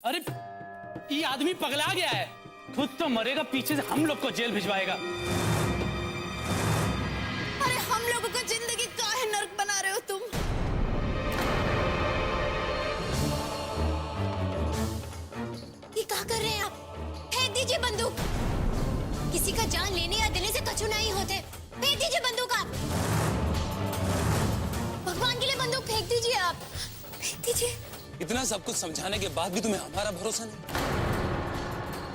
अरे ये आदमी पगला गया है, खुद तो मरेगा, पीछे से हम लोग को जेल भिजवाएगा। अरे हम लोगों को जिंदगी काहे नर्क बना रहे हो तुम? ये क्या कर रहे हैं आप? फेंक दीजिए बंदूक। किसी का जान लेने या देने से कछु नहीं होते। फेंक दीजिए बंदूक आप। भगवान के लिए बंदूक फेंक दीजिए आप। फेंक दीजिए। इतना सब कुछ समझाने के बाद भी तुम्हें हमारा भरोसा नहीं?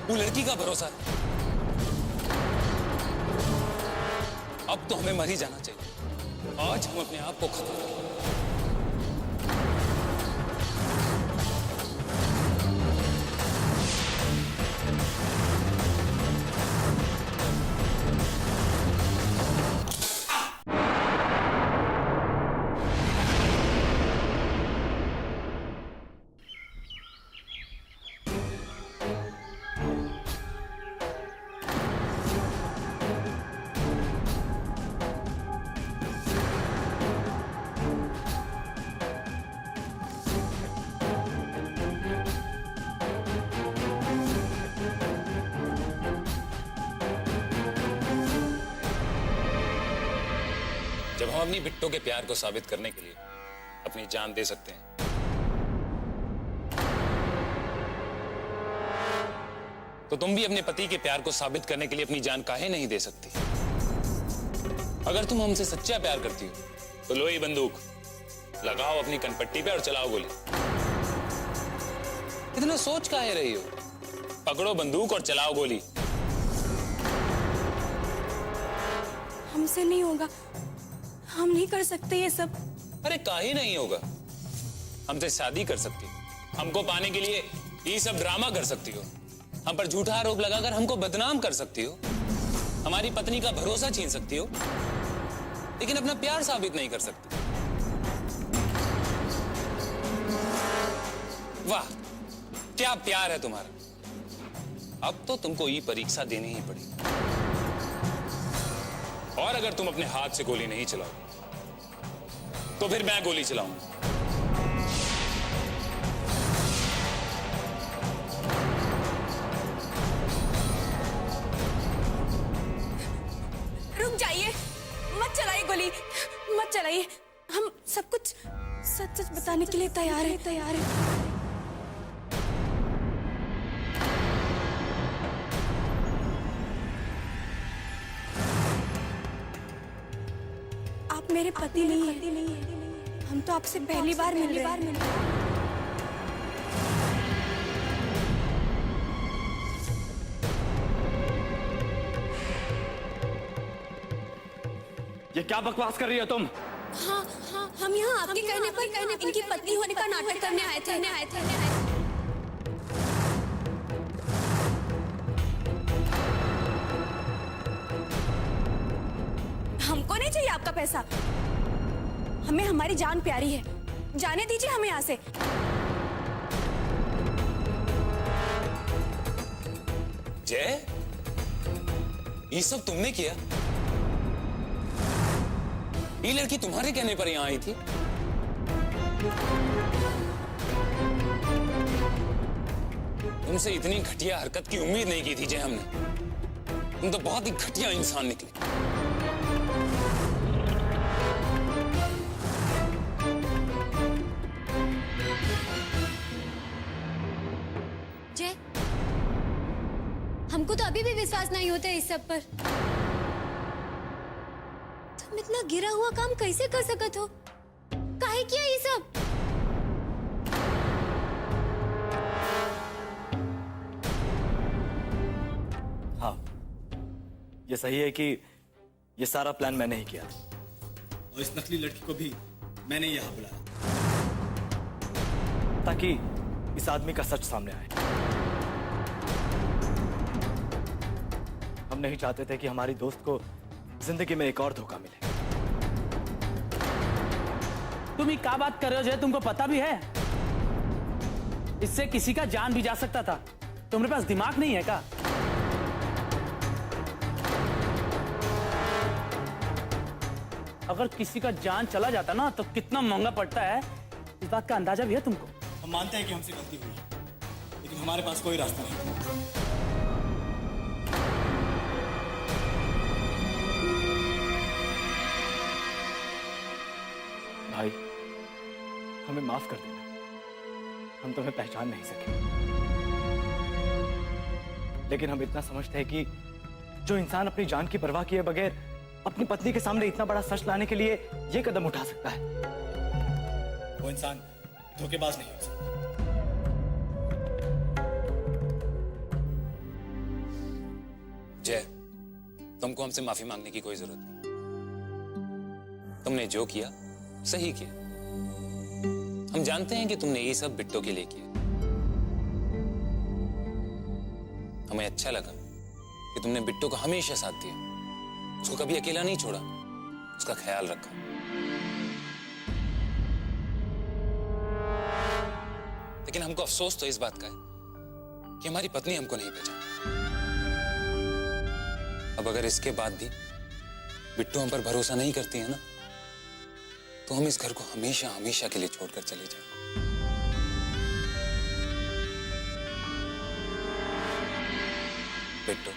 वो लड़की का भरोसा है। अब तो हमें मर ही जाना चाहिए। आज हम अपने आप को खत्म करें। जब हम अपनी बिट्टो के प्यार को साबित करने के लिए अपनी जान दे सकते हैं, तो तुम भी अपने पति के प्यार को साबित करने के लिए अपनी जान काहे नहीं दे सकती? अगर तुम हमसे सच्चा प्यार करती हो तो लो ये बंदूक, लगाओ अपनी कनपट्टी पे और चलाओ गोली। इतना सोच काहे रही हो? पकड़ो बंदूक और चलाओ गोली। हमसे नहीं होगा, हम नहीं कर सकते ये सब। अरे काहे नहीं होगा? हमसे शादी कर सकती हो, हमको पाने के लिए ये सब ड्रामा कर सकती हो, हम पर झूठा आरोप लगाकर हमको बदनाम कर सकती हो, हमारी पत्नी का भरोसा छीन सकती हो, लेकिन अपना प्यार साबित नहीं कर सकती। वाह, क्या प्यार है तुम्हारा! अब तो तुमको ये परीक्षा देनी ही पड़ेगी। और अगर तुम अपने हाथ से गोली नहीं चलाओ तो फिर मैं गोली चलाऊंगा। रुक जाइए, मत चलाइए गोली, मत चलाइए। हम सब कुछ सच सच बताने के लिए तैयार है। आप मेरे पति नहीं है। हम तो आपसे पहली बार मिल रहे हैं। ये क्या बकवास कर रही हो तुम? हाँ, हम यहाँ आपके कहने पर इनकी पत्नी होने का नाटक करने आए थे। हमको नहीं चाहिए आपका पैसा, हमें हमारी जान प्यारी है। जाने दीजिए हमें यहाँ से। जय, ये सब तुमने किया? ये लड़की तुम्हारे कहने पर यहां आई थी? तुमसे इतनी घटिया हरकत की उम्मीद नहीं की थी जय हमने। तुम तो बहुत ही घटिया इंसान निकले। जय, हमको तो अभी भी विश्वास नहीं होता इस सब पर। तुम इतना गिरा हुआ काम कैसे कर सकत हो? काहे किया ये सब? हाँ, ये सही है कि ये सारा प्लान मैंने ही किया और इस नकली लड़की को भी मैंने यहाँ बुलाया ताकि इस आदमी का सच सामने आए। हम नहीं चाहते थे कि हमारी दोस्त को जिंदगी में एक और धोखा मिले। तुम ये क्या बात कर रहे हो जय? तुमको पता भी है इससे किसी का जान भी जा सकता था। तुम्हारे पास दिमाग नहीं है क्या? अगर किसी का जान चला जाता ना तो कितना महंगा पड़ता है, इस बात का अंदाजा भी है तुमको? हम मानते हैं कि हमसे गलती हुई, हमारे पास कोई रास्ता नहीं। भाई, हमें माफ कर देना, हम तुम्हें पहचान नहीं सके। लेकिन हम इतना समझते हैं कि जो इंसान अपनी जान की परवाह किए बगैर अपनी पत्नी के सामने इतना बड़ा सच लाने के लिए यह कदम उठा सकता है, वो इंसान धोखेबाज नहीं हो सकता। जय, तुमको हमसे माफी मांगने की कोई जरूरत नहीं। तुमने जो किया सही किया। हम जानते हैं कि तुमने ये सब बिट्टो के लिए किया। हमें अच्छा लगा कि तुमने बिट्टो को हमेशा साथ दिया, उसको कभी अकेला नहीं छोड़ा, उसका ख्याल रखा। लेकिन हमको अफसोस तो इस बात का है कि हमारी पत्नी हमको नहीं पहचानी। अब अगर इसके बाद भी बिट्टू हम पर भरोसा नहीं करती है ना, तो हम इस घर को हमेशा हमेशा के लिए छोड़कर चले जाएं। बिट्टू,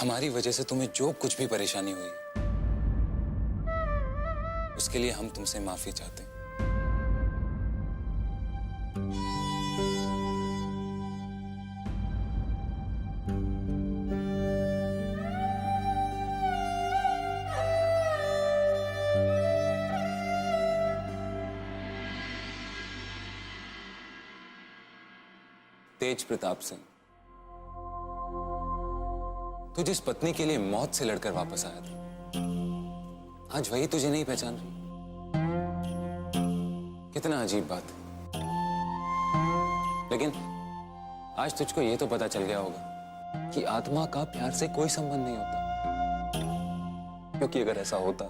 हमारी वजह से तुम्हें जो कुछ भी परेशानी हुई, उसके लिए हम तुमसे माफी चाहते हैं। तेज प्रताप सिंह, तू जिस पत्नी के लिए मौत से लड़कर वापस आया था, आज वही तुझे नहीं पहचान रही। कितना अजीब बात है। लेकिन आज तुझको यह तो पता चल गया होगा कि आत्मा का प्यार से कोई संबंध नहीं होता, क्योंकि अगर ऐसा होता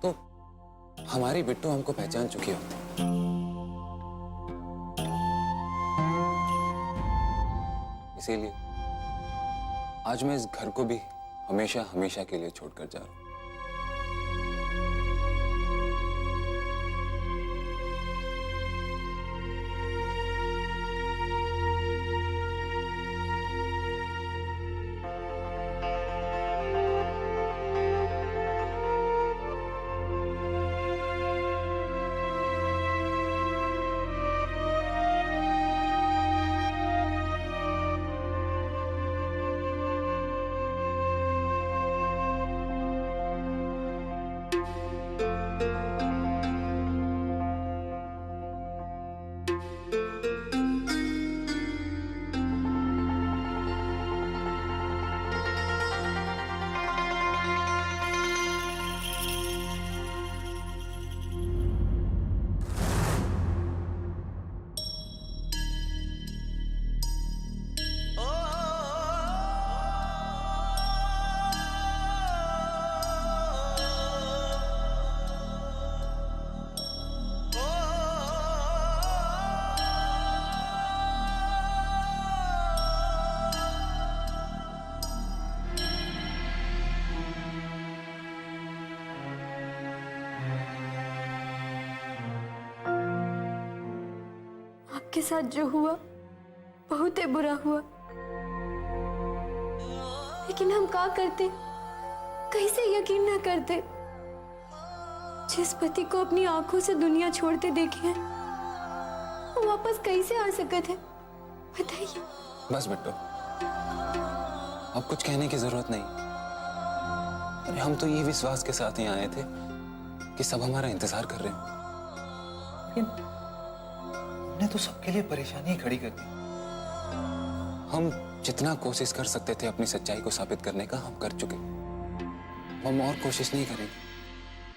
तो हमारी बिट्टू हमको पहचान चुकी होती। इसीलिए आज मैं इस घर को भी हमेशा हमेशा के लिए छोड़कर जा रहा हूं। आपके साथ जो हुआ बहुत ही बुरा हुआ, लेकिन हम क्या करते, कैसे यकीन ना करते। जिस पति को अपनी आंखों से दुनिया छोड़ते देखे हैं, वो वापस कैसे आ सकते हैं, बताइए। बस बिट्टू, अब कुछ कहने की जरूरत नहीं। अरे हम तो ये विश्वास के साथ ही आए थे कि सब हमारा इंतजार कर रहे हैं। लेकिन हमने तो सबके लिए परेशानी खड़ी कर दी। हम जितना कोशिश कर सकते थे अपनी सच्चाई को साबित करने का, हम कर चुके। हम और कोशिश नहीं करेंगे।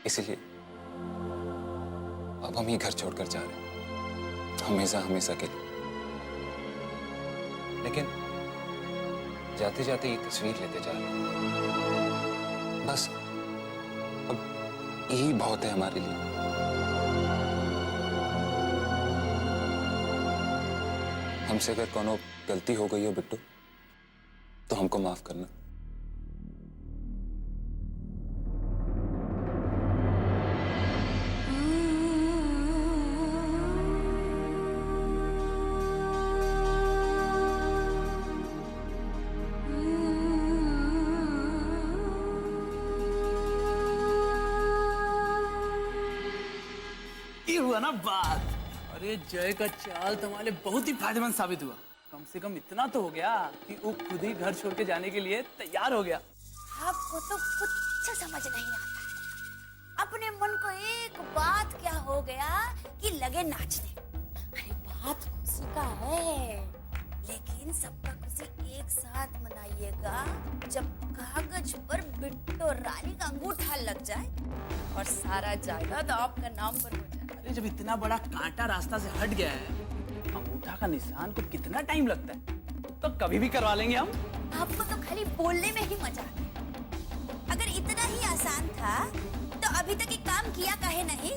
इसलिए अब हम ये घर छोड़कर जा रहे हैं, हमेशा हमेशा के लिए। लेकिन जाते जाते ये तस्वीर लेते जा रहे हैं। बस अब यही बहुत है हमारे लिए। हमसे अगर कोनो गलती हो गई हो बिट्टू, तो हमको माफ करना। हुआ ना बात। अरे जय का चाल तुम्हारे बहुत ही फायदेमंद साबित हुआ। कम से कम इतना तो हो गया कि वो खुद ही घर छोड़ के जाने के लिए तैयार हो गया। आपको तो कुछ समझ नहीं आता। अपने मन को एक बात क्या हो गया कि लगे नाचने। अरे बात खुशी का है, लेकिन सबका खुशी एक साथ मनाइएगा जब कागज पर बिट्टो रानी का अंगूठा लग जाए और सारा जायदाद आपका नाम पर हो जाए। अरे जब इतना बड़ा कांटा रास्ता से हट गया है, अंगूठा का निशान को कितना टाइम लगता है, तो कभी भी करवा लेंगे हम। आपको तो खाली बोलने में ही मजा आता है। अगर इतना ही आसान था तो अभी तक ये काम किया काहे नहीं?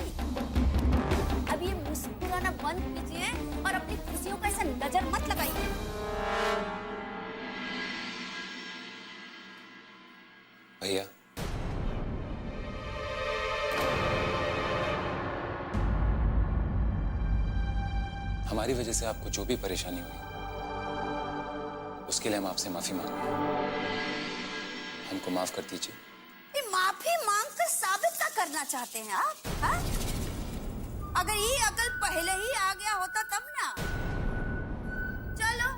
अब ये मुस्कुराना बंद कीजिए और अपनी खुशियों का ऐसा नजर मत लगाइए। भैया, हमारी वजह से आपको जो भी परेशानी हुई उसके लिए हम आपसे माफी मांग रहे हैं। हमको माफ कर दीजिए। ये माफी मांग कर साबित क्या करना चाहते हैं आप? हा? अगर ये अकल पहले ही आ गया होता तब ना। चलो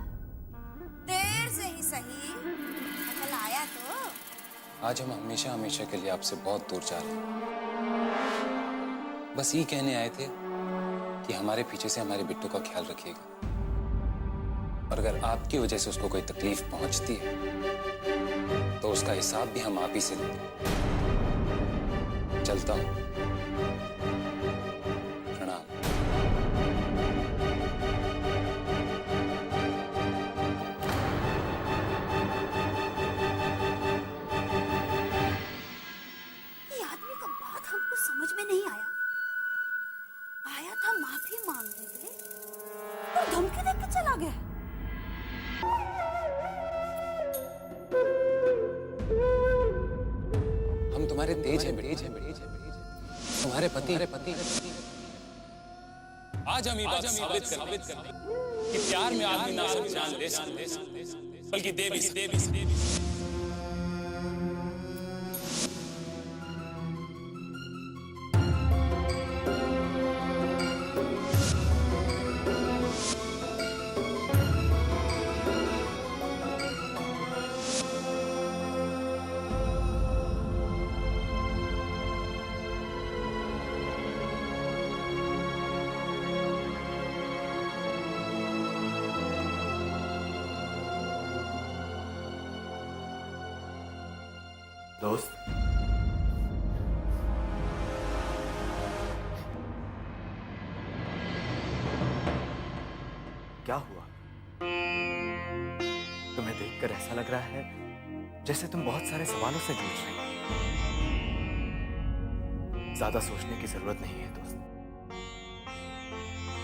देर से ही सही, अकल आया तो। आज हम हमेशा हमेशा के लिए आपसे बहुत दूर जा रहे हैं। बस ये कहने आए थे कि हमारे पीछे से हमारे बिट्टू का ख्याल रखिएगा, और अगर आपकी वजह से उसको कोई तकलीफ पहुंचती है तो उसका हिसाब भी हम आप ही से लेंगे। चलता हूं। प्रणाम। ये आदमी का बात हमको समझ में नहीं आया। आया था माफी मांगने के और धमकी देके चला गया। हम तुम्हारे तेज हैं बेटे, तुम्हारे पति। आज हम ये बात साबित कर कि प्यार में आदमी ना सिर्फ जान दे बल्कि दे भी। दोस्त, क्या हुआ? तुम्हें देखकर ऐसा लग रहा है जैसे तुम बहुत सारे सवालों से जूझ रही हो। ज्यादा सोचने की जरूरत नहीं है दोस्त।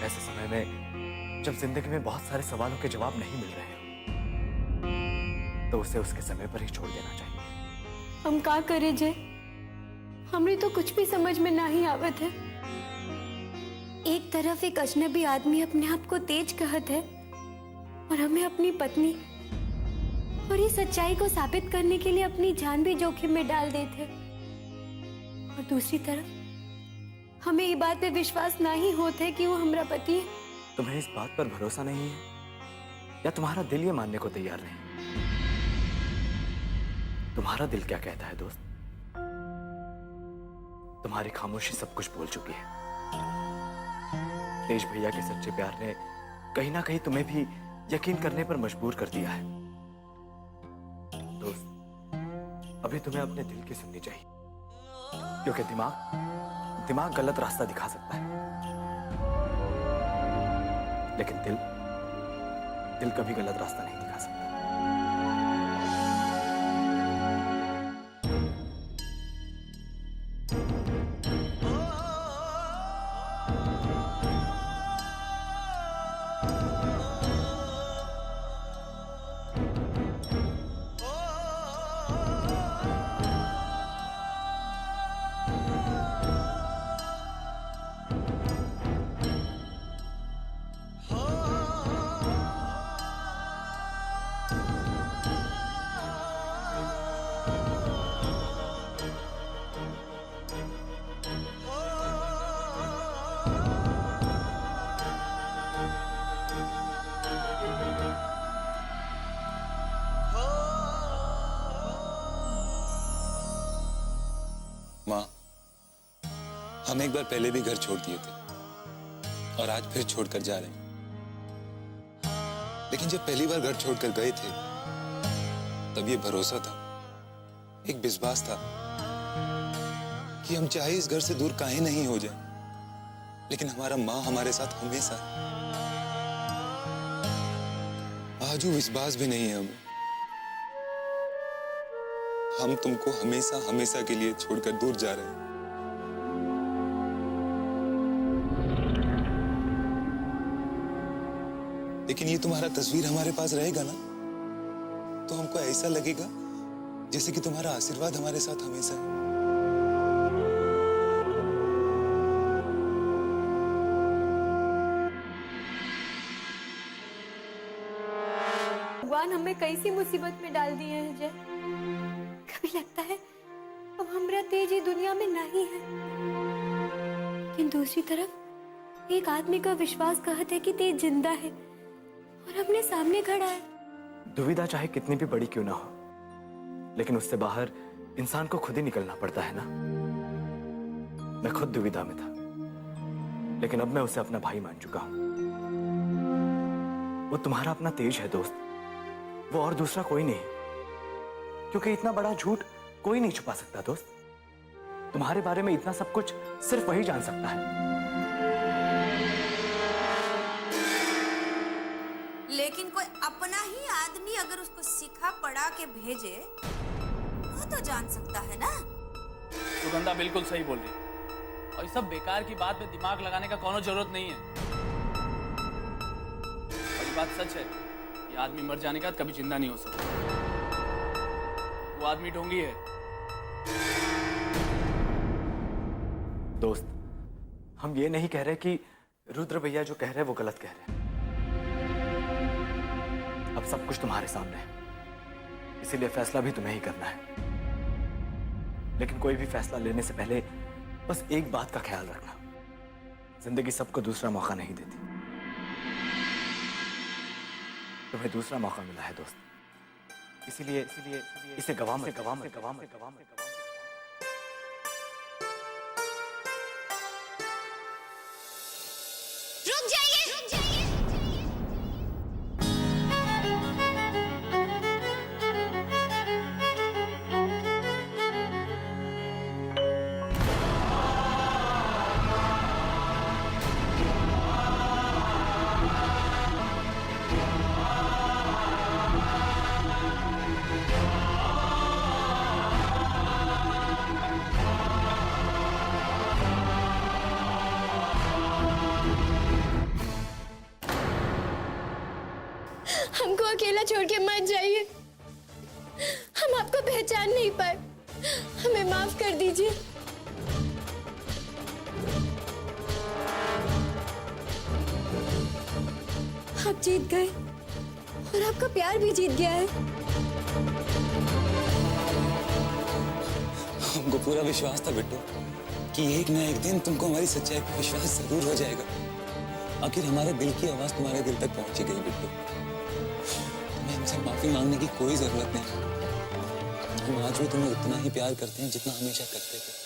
ऐसे समय में जब जिंदगी में बहुत सारे सवालों के जवाब नहीं मिल रहे हो तो उसे उसके समय पर ही छोड़ देना चाहिए। हम का करे जय, हमरे तो कुछ भी समझ में नहीं आवत है। एक तरफ एक अजनबी आदमी अपने आप को तेज कहत है और हमें अपनी पत्नी और ये सच्चाई को साबित करने के लिए अपनी जान भी जोखिम में डाल देते, और दूसरी तरफ हमें ये बात पे विश्वास नहीं होते कि वो हमारा पति है। तुम्हें इस बात पर भरोसा नहीं है या तुम्हारा दिल ये मानने को तैयार नहीं? तुम्हारा दिल क्या कहता है दोस्त? तुम्हारी खामोशी सब कुछ बोल चुकी है। तेज भैया के सच्चे प्यार ने कहीं ना कहीं तुम्हें भी यकीन करने पर मजबूर कर दिया है। दोस्त, अभी तुम्हें अपने दिल की सुननी चाहिए, क्योंकि दिमाग गलत रास्ता दिखा सकता है, लेकिन दिल कभी गलत रास्ता नहीं दिखा सकता। हम एक बार पहले भी घर छोड़ दिए थे और आज फिर छोड़कर जा रहे हैं। लेकिन जब पहली बार घर छोड़कर गए थे तब ये भरोसा था, एक विश्वास था कि हम चाहे इस घर से दूर काहे नहीं हो जाए, लेकिन हमारा माँ हमारे साथ हमेशा है। आज वो विश्वास भी नहीं है हमें। हम तुमको हमेशा हमेशा के लिए छोड़कर दूर जा रहे हैं। लेकिन ये तुम्हारा तस्वीर हमारे पास रहेगा ना, तो हमको ऐसा लगेगा जैसे कि तुम्हारा आशीर्वाद हमारे साथ हमेशा है। भगवान हमें कैसी मुसीबत में डाल दिए हैं जय। कभी लगता है अब हमरा तेज ये दुनिया में नहीं है, लेकिन दूसरी तरफ एक आदमी का विश्वास कहता है कि तेज जिंदा है और अपने सामने खड़ा है। दुविधा चाहे कितनी भी बड़ी क्यों ना हो, लेकिन उससे बाहर इंसान को खुद ही निकलना पड़ता है ना। मैं खुद दुविधा में था, लेकिन अब मैं उसे अपना भाई मान चुका हूं। वो तुम्हारा अपना तेज है दोस्त, वो और दूसरा कोई नहीं, क्योंकि इतना बड़ा झूठ कोई नहीं छुपा सकता दोस्त। तुम्हारे बारे में इतना सब कुछ सिर्फ वही जान सकता है। लेकिन कोई अपना ही आदमी अगर उसको सिखा पढ़ा के भेजे तो जान सकता है ना। सुगंधा बिल्कुल सही बोल रही है, और ये सब बेकार की बात में दिमाग लगाने का कोनो जरूरत नहीं है। और ये बात सच है, ये आदमी मर जाने के बाद कभी जिंदा नहीं हो सकता। वो आदमी ढोंगी है। दोस्त, हम ये नहीं कह रहे कि रुद्र भैया जो कह रहे हैं वो गलत कह रहे हैं। अब सब कुछ तुम्हारे सामने है, इसीलिए फैसला भी तुम्हें ही करना है। लेकिन कोई भी फैसला लेने से पहले बस एक बात का ख्याल रखना, जिंदगी सबको दूसरा मौका नहीं देती। तुम्हें दूसरा मौका मिला है दोस्त, इसीलिए इसे गवा मत। रुक जाइए। हमको अकेला छोड़ के मत जाइए। हम आपको पहचान नहीं पाए, हमें माफ कर दीजिए। आप जीत गए और आपका प्यार भी जीत गया है। हमको पूरा विश्वास था बिट्टू कि एक ना एक दिन तुमको हमारी सच्चाई पर विश्वास जरूर हो जाएगा। आखिर हमारे दिल की आवाज तुम्हारे दिल तक पहुंची गई बिट्टू। तुम्हें हमसे माफी मांगने की कोई जरूरत नहीं। हम आज भी तुम्हें उतना ही प्यार करते हैं जितना हमेशा करते थे।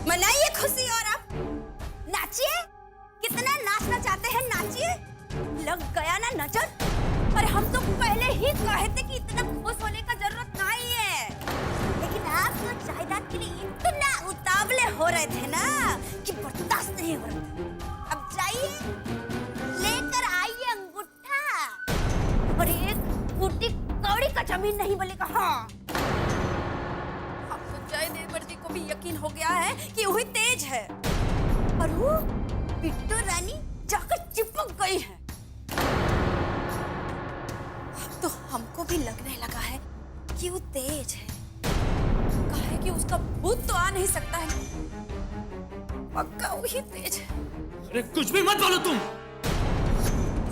मनाइए खुशी और आप नाचिए। कितना नाचना चाहते हैं नाचिए। लग गया ना नजर। और हम तो पहले ही कहे थे कि इतना खुश होने का जरूरत नहीं है, लेकिन आप तो जायदाद के लिए इतना उतावले हो रहे थे ना कि बर्दाश्त नहीं हो रहा था। अब जाइए लेकर आइए अंगूठा, और एक बूटी कौड़ी का जमीन नहीं बोलेगा। हाँ, जय देववर्ती को भी यकीन हो गया है कि वही तेज है, और वो बिट्टू रानी जाकर चिपक गई है। अब तो हमको भी लगने लगा है कि वो तेज है। कहे कि उसका भूत तो आ नहीं सकता है, पक्का वही तेज है। अरे कुछ भी मत बोलो तुम।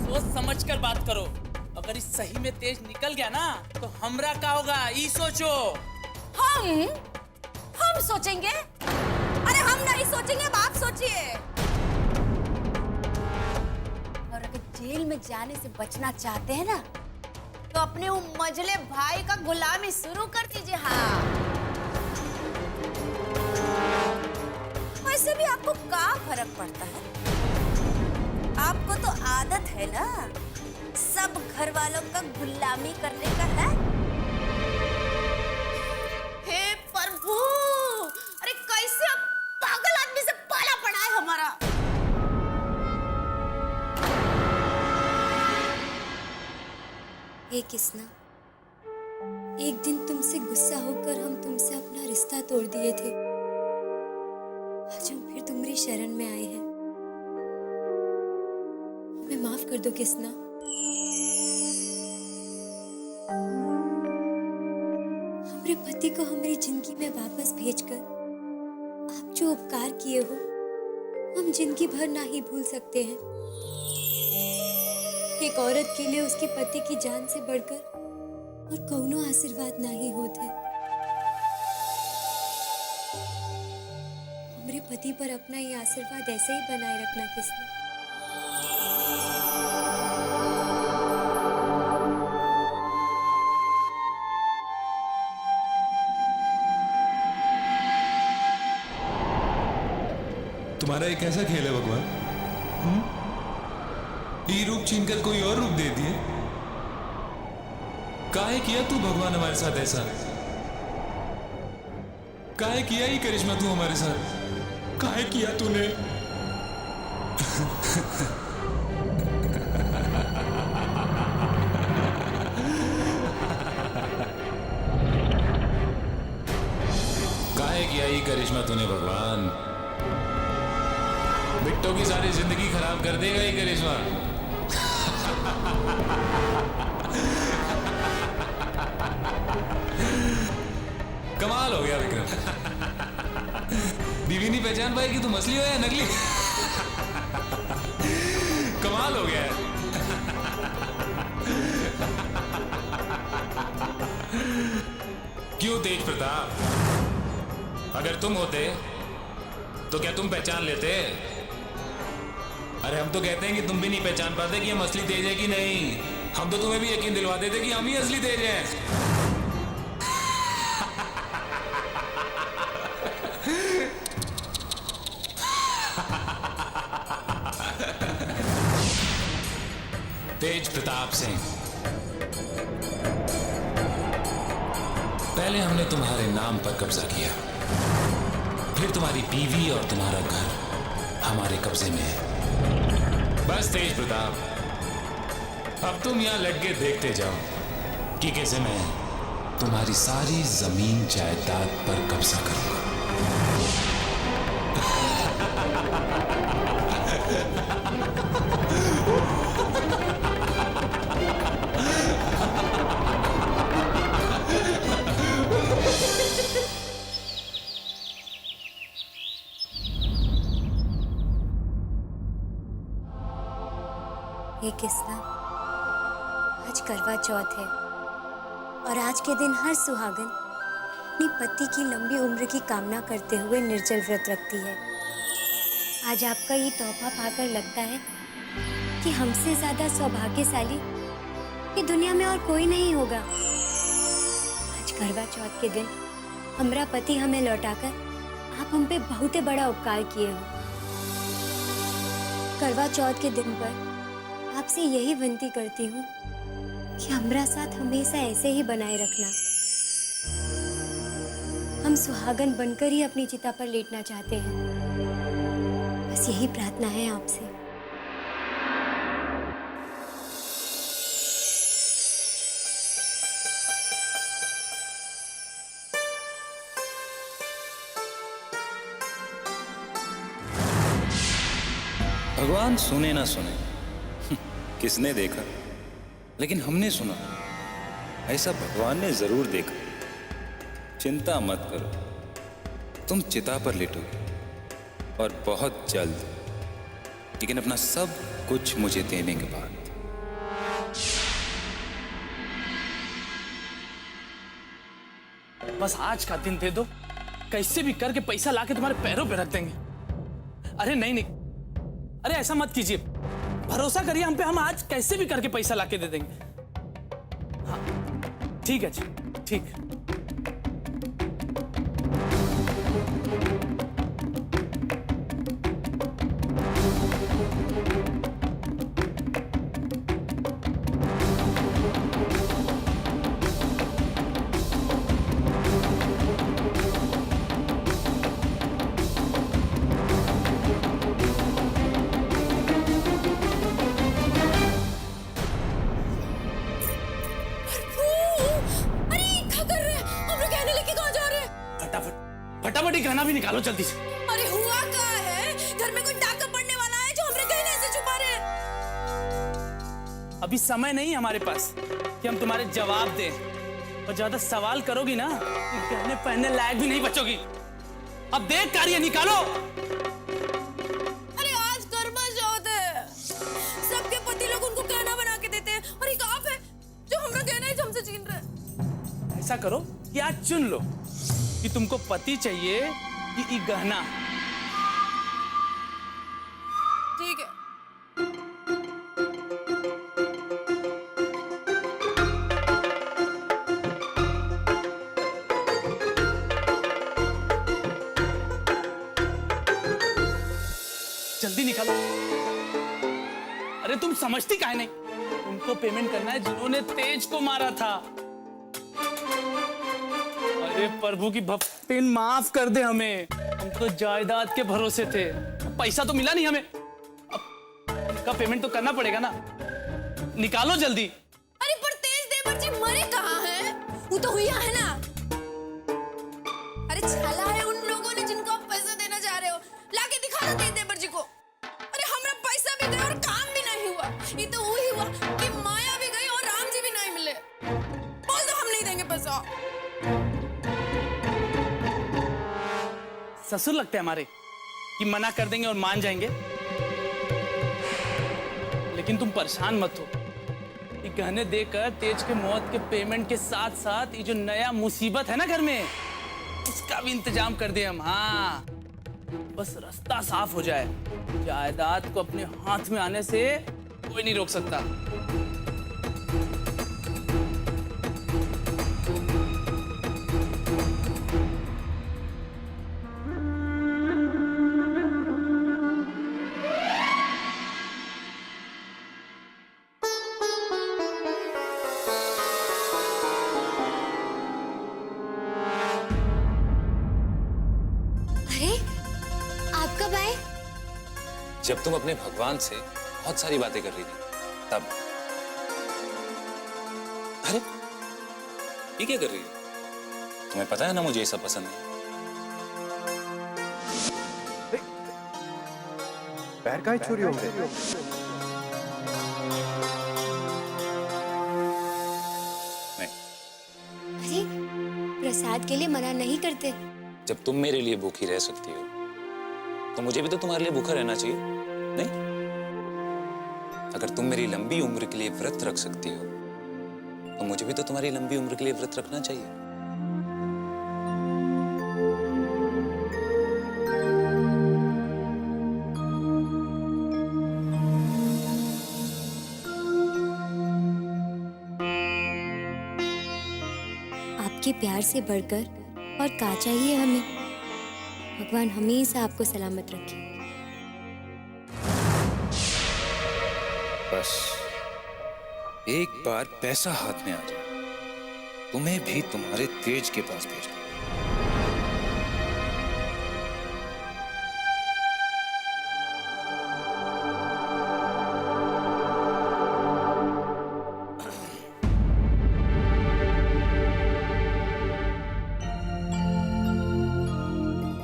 सोच समझ कर बात करो। अगर इस सही में तेज निकल गया ना तो हमरा का होगा, ये सोचो। हम सोचेंगे? अरे हम नहीं सोचेंगे, आप सोचिए। और अगर जेल में जाने से बचना चाहते हैं ना तो अपने वो मजले भाई का गुलामी शुरू कर दीजिए। हाँ, वैसे भी आपको क्या फर्क पड़ता है? आपको तो आदत है ना सब घर वालों का गुलामी करने का। है हे प्रभु, अरे कैसे पागल आदमी से पाला पड़ा है हमारा। हे किसना, एक दिन तुमसे गुस्सा होकर हम तुमसे अपना रिश्ता तोड़ दिए थे। आज हम फिर तुम्हारी शरण में आए हैं। हमें माफ कर दो किसना। हमारे पति को हमारी जिंदगी में वापस भेजकर आप जो उपकार किए हो हम जिंदगी भर ना ही भूल सकते हैं। एक औरत के लिए उसके पति की जान से बढ़कर और कौनो आशीर्वाद ना ही होते। हमारे पति पर अपना ये आशीर्वाद ऐसे ही बनाए रखना किसने। तुम्हारा एक ऐसा खेल है भगवान, ये रूप छीनकर कोई और रूप दे दिए। काहे किया तू भगवान हमारे साथ ऐसा? काहे किया ये करिश्मा तू हमारे साथ? काहे किया तूने? काहे किया ये करिश्मा तूने भगवान? बिट्टो की सारी जिंदगी खराब कर देगा ये करिश्मा। कमाल हो गया विक्रम। बीवी नहीं पहचान पाई कि तुम असली हो या नकली। कमाल हो गया है। क्यों तेज प्रताप, अगर तुम होते तो क्या तुम पहचान लेते? अरे हम तो कहते हैं कि तुम भी नहीं पहचान पाते कि हम असली तेज है कि नहीं। हम तो तुम्हें भी यकीन दिलवा देते कि हम ही असली तेज हैं। तेज प्रताप सिंह, पहले हमने तुम्हारे नाम पर कब्जा किया, फिर तुम्हारी बीवी और तुम्हारा घर हमारे कब्जे में है। बस तेज प्रताप, अब तुम यहां लटके देखते जाओ कि कैसे मैं तुम्हारी सारी जमीन जायदाद पर कब्जा करूंगा। ये किसना, आज करवा चौथ है और आज के दिन हर सुहागन अपनी पति की लंबी उम्र की कामना करते हुए निर्जल व्रत रखती है। आज आपका ये तोहफा पाकर लगता है कि हमसे ज्यादा सौभाग्यशाली ये दुनिया में और कोई नहीं होगा। आज करवा चौथ के दिन हमारा पति हमें लौटाकर आप हम पे बहुत बड़ा उपकार किए हो। करवा चौथ के दिन पर आपसे यही विनती करती हूँ कि हमारा साथ हमेशा ऐसे ही बनाए रखना। हम सुहागन बनकर ही अपनी चिता पर लेटना चाहते हैं। बस यही प्रार्थना है आपसे। भगवान सुने ना सुने, किसने देखा, लेकिन हमने सुना। ऐसा भगवान ने जरूर देखा। चिंता मत करो, तुम चिता पर लेटोगे और बहुत जल्द लेकिन अपना सब कुछ मुझे देने के बाद। बस आज का दिन दे दो, कैसे भी करके पैसा लाके तुम्हारे पैरों पे रख देंगे। अरे नहीं नहीं, अरे ऐसा मत कीजिए, भरोसा करिए हम पे, हम आज कैसे भी करके पैसा लाके दे देंगे। हाँ ठीक है जी, ठीक। फटाफट ये गहना भी निकालो जल्दी से। अरे हुआ क्या है? घर में कोई डाका पड़ने वाला है जो हमरे गहने से छुपा रहे हैं। अभी समय नहीं है हमारे पास कि हम तुम्हारे जवाब दें, और ज्यादा सवाल करोगी ना कि गहने पहनने लायक भी नहीं बचोगी। अब देख कार्य निकालो। अरे आज कर्मा चौथ है, सबके पति लोग उनको गहना बना के देते हैं, और एक आप है जो हमरा गहना ही हमसे छीन रहे हैं। ऐसा करो कि आज चुन लो कि तुमको पति चाहिए कि ई गहना। ठीक है। जल्दी निकालो। अरे तुम समझती काहे नहीं? उनको पेमेंट करना है जिन्होंने तेज को मारा था। अरे प्रभु की भक्ति, माफ कर दे हमें, हम तो जायदाद के भरोसे थे, पैसा तो मिला नहीं हमें, अब उनका पेमेंट तो करना पड़ेगा ना। निकालो जल्दी। अरे पर तेज देवर जी मरे कहाँ हैं? वो तो हुआ है ना। अरे छला है उन लोगों ने जिनको आप पैसा देना चाह रहे हो, लाके दिखा दो तेज देवर जी को। अरे हमरा पैसा भी गया और काम भी नहीं हुआ। ये तो वही हुआ कि माया भी गई और राम जी भी नहीं मिले। बोल दो हम नहीं देंगे पैसा। ससुर लगते हैं हमारे कि मना कर देंगे और मान जाएंगे। लेकिन तुम परेशान मत हो, ये गहने देकर तेज के मौत के पेमेंट के साथ साथ ये जो नया मुसीबत है ना घर में, उसका भी इंतजाम कर दिए हम। हाँ बस रास्ता साफ हो जाए, जायदाद को अपने हाथ में आने से कोई नहीं रोक सकता। कब आए? जब तुम अपने भगवान से बहुत सारी बातें कर रही थी तब। अरे ये क्या कर रही है? तुम्हें पता है ना मुझे ये सब पसंद नहीं। पैर का ही चोरी हो गए। नहीं, अरे प्रसाद के लिए मना नहीं करते। जब तुम मेरे लिए भूखी रह सकती हो तो मुझे भी तो तुम्हारे लिए भूखा रहना चाहिए, नहीं? अगर तुम मेरी लंबी उम्र के लिए व्रत रख सकती हो तो मुझे भी तो तुम्हारी लंबी उम्र के लिए व्रत रखना चाहिए। आपके प्यार से बढ़कर और क्या चाहिए हमें? भगवान हमेशा आपको सलामत रखे। बस एक बार पैसा हाथ में आ जाए, तुम्हें भी तुम्हारे तेज के पास भेज दूं।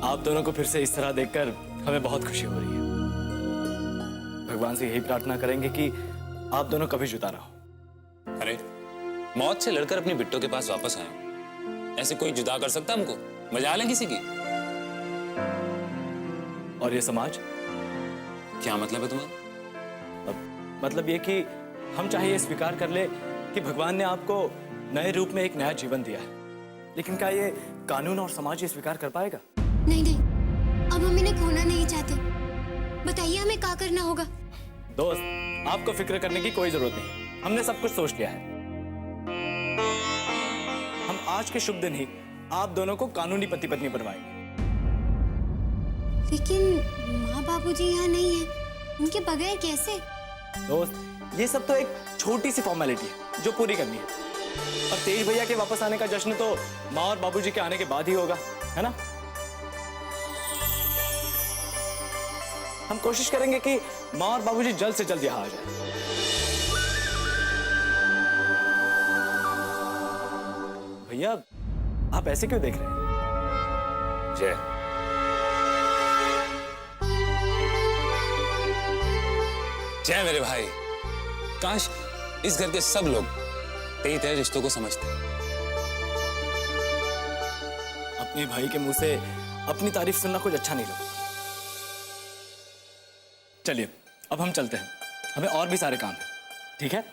आप दोनों को फिर से इस तरह देखकर हमें बहुत खुशी हो रही है। भगवान से यही प्रार्थना करेंगे कि आप दोनों कभी जुदा ना हो। अरे मौत से लड़कर अपनी बिट्टो के पास वापस आए, ऐसे कोई जुदा कर सकता हमको? मजाल है किसी की? और ये समाज क्या मतलब है तुम्हारा? मतलब ये कि हम चाहे ये स्वीकार कर ले कि भगवान ने आपको नए रूप में एक नया जीवन दिया है, लेकिन क्या ये कानून और समाज ये स्वीकार कर पाएगा? नहीं नहीं, अब हम इन्हें खोना नहीं चाहते। बताइए हमें क्या करना होगा? दोस्त, आपको फिक्र करने की कोई जरूरत नहीं, हमने सब कुछ सोच लिया है। हम आज के शुभ दिन ही आप दोनों को कानूनी पति पत्नी बनवाएंगे। लेकिन माँ बाबूजी यहाँ नहीं है, उनके बगैर कैसे? दोस्त, ये सब तो एक छोटी सी फॉर्मेलिटी है जो पूरी करनी है। और तेज भैया के वापस आने का जश्न तो माँ और बाबूजी के आने के बाद ही होगा, है ना? हम कोशिश करेंगे कि माँ और बाबूजी जल्द से जल्द यहाँ आ जाए। भैया, आप ऐसे क्यों देख रहे हैं? जय, जय मेरे भाई, काश इस घर के सब लोग तेरे तेरे रिश्तों को समझते। अपने भाई के मुंह से अपनी तारीफ सुनना कुछ अच्छा नहीं लगता। चलिए, अब हम चलते हैं, हमें और भी सारे काम हैं, ठीक है?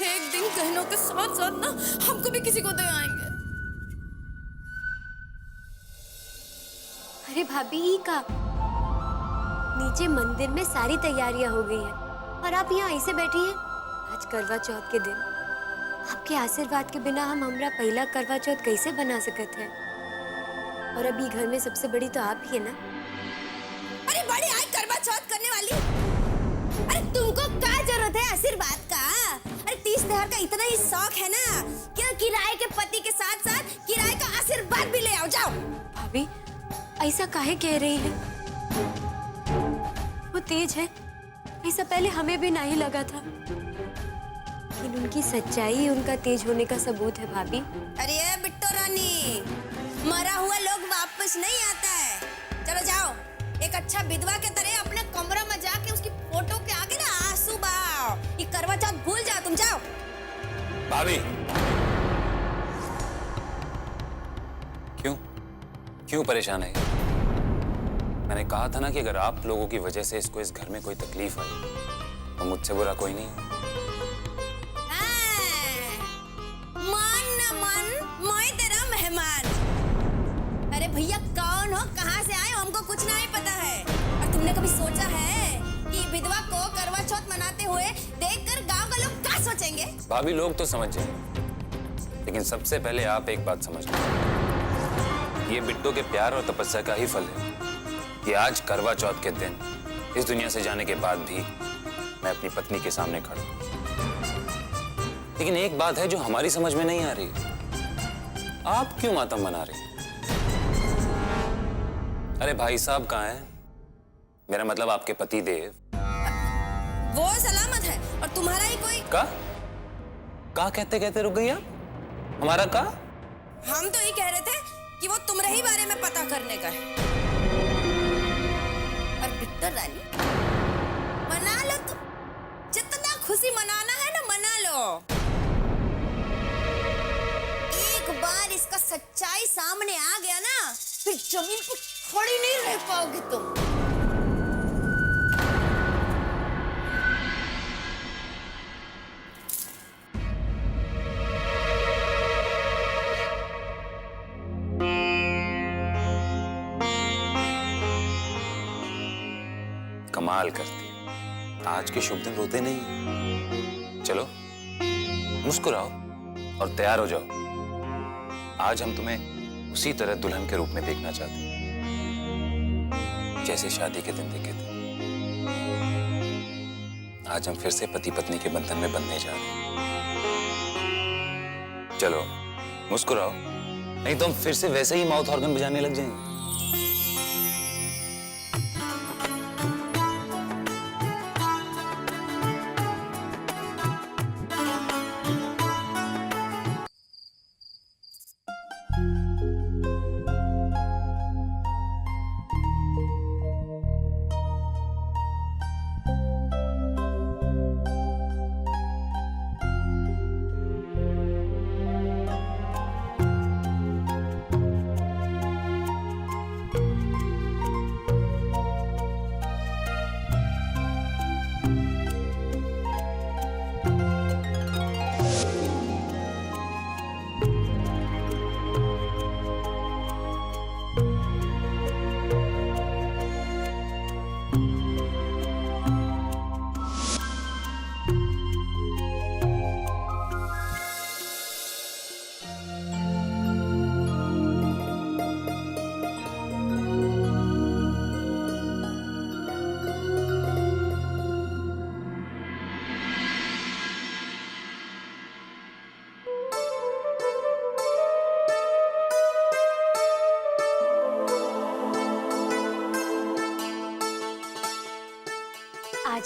एक दिन गहनों के साथ साथ ना हमको भी किसी को दे आएंगे। अरे भाभी, ये का नीचे मंदिर में सारी तैयारियां हो गई हैं और आप यहाँ ऐसे बैठी हैं। आज करवा चौथ के दिन आपके आशीर्वाद के बिना हम हमारा पहला करवा चौथ कैसे बना सकते हैं? और अभी घर में सबसे बड़ी तो आप ही है ना। अरे बड़ी आई करवा चौथ करने वाली। अरे तुमको क्या जरूरत है आशीर्वाद का? अरे 30 त्योहार का इतना ही शौक है ना, क्यों किराए के पति के साथ साथ किराए का आशीर्वाद भी ले आओ। जाओ। भाभी, ऐसा काहे कह रही है? वो तेज है, ऐसा पहले हमें भी नहीं लगा था, लेकिन उनकी सच्चाई उनका तेज होने का सबूत है भाभी। अरे ये बिट्टो रानी, मरा हुआ लोग वापस नहीं आता है। चलो जाओ, एक अच्छा विधवा के तरह अपने कमरा में जाके उसकी फोटो के आगे ना आंसू बहाओ। ये करवा चौथ भूल जाओ, तुम जाओ। भाभी, क्यों परेशान है? मैंने कहा था ना कि अगर आप लोगों की वजह से इसको इस घर में कोई तकलीफ आई तो मुझसे बुरा कोई नहीं। मान न मान, मैं तेरा मेहमान। अरे भैया, कौन हो, कहाँ से आए हो, हमको कुछ नहीं पता है। और तुमने कभी सोचा है कि विधवा को करवा चौथ मनाते हुए देखकर गांव के लोग क्या सोचेंगे? भाभी, लोग तो समझ जाएंगे, लेकिन सबसे पहले आप एक बात समझ लो, ये बिट्टो के प्यार और तपस्या का ही फल है कि आज करवा चौथ के दिन इस दुनिया से जाने के बाद भी मैं अपनी पत्नी के सामने खड़ा हूं। लेकिन एक बात है जो हमारी समझ में नहीं आ रही, आप क्यों मातम मना रहे? अरे भाई साहब कहाँ हैं? मेरा मतलब आपके पति देव। वो सलामत है और तुम्हारा ही कोई। का कहते कहते रुक गई आप? हमारा का? हम तो ये कह रहे थे कि वो तुम्हारे ही बारे में पता करने का है। और बिट्टो रानी, मना लो तुम, जितना खुशी मनाना है ना मना लो। एक बार इसका सच्चाई सामने आ गया ना, फिर जमीन पर खड़ी नहीं रह पाओगी तुम। कमाल करती, आज के शुभ दिन रोते नहीं। चलो मुस्कुराओ और तैयार हो जाओ, आज हम तुम्हें उसी तरह दुल्हन के रूप में देखना चाहते हैं जैसे शादी के दिन देखे थे। आज हम फिर से पति पत्नी के बंधन में बंधने जा रहे हैं। चलो मुस्कुराओ, नहीं तो हम फिर से वैसे ही माउथ ऑर्गन बजाने लग जाएंगे। आज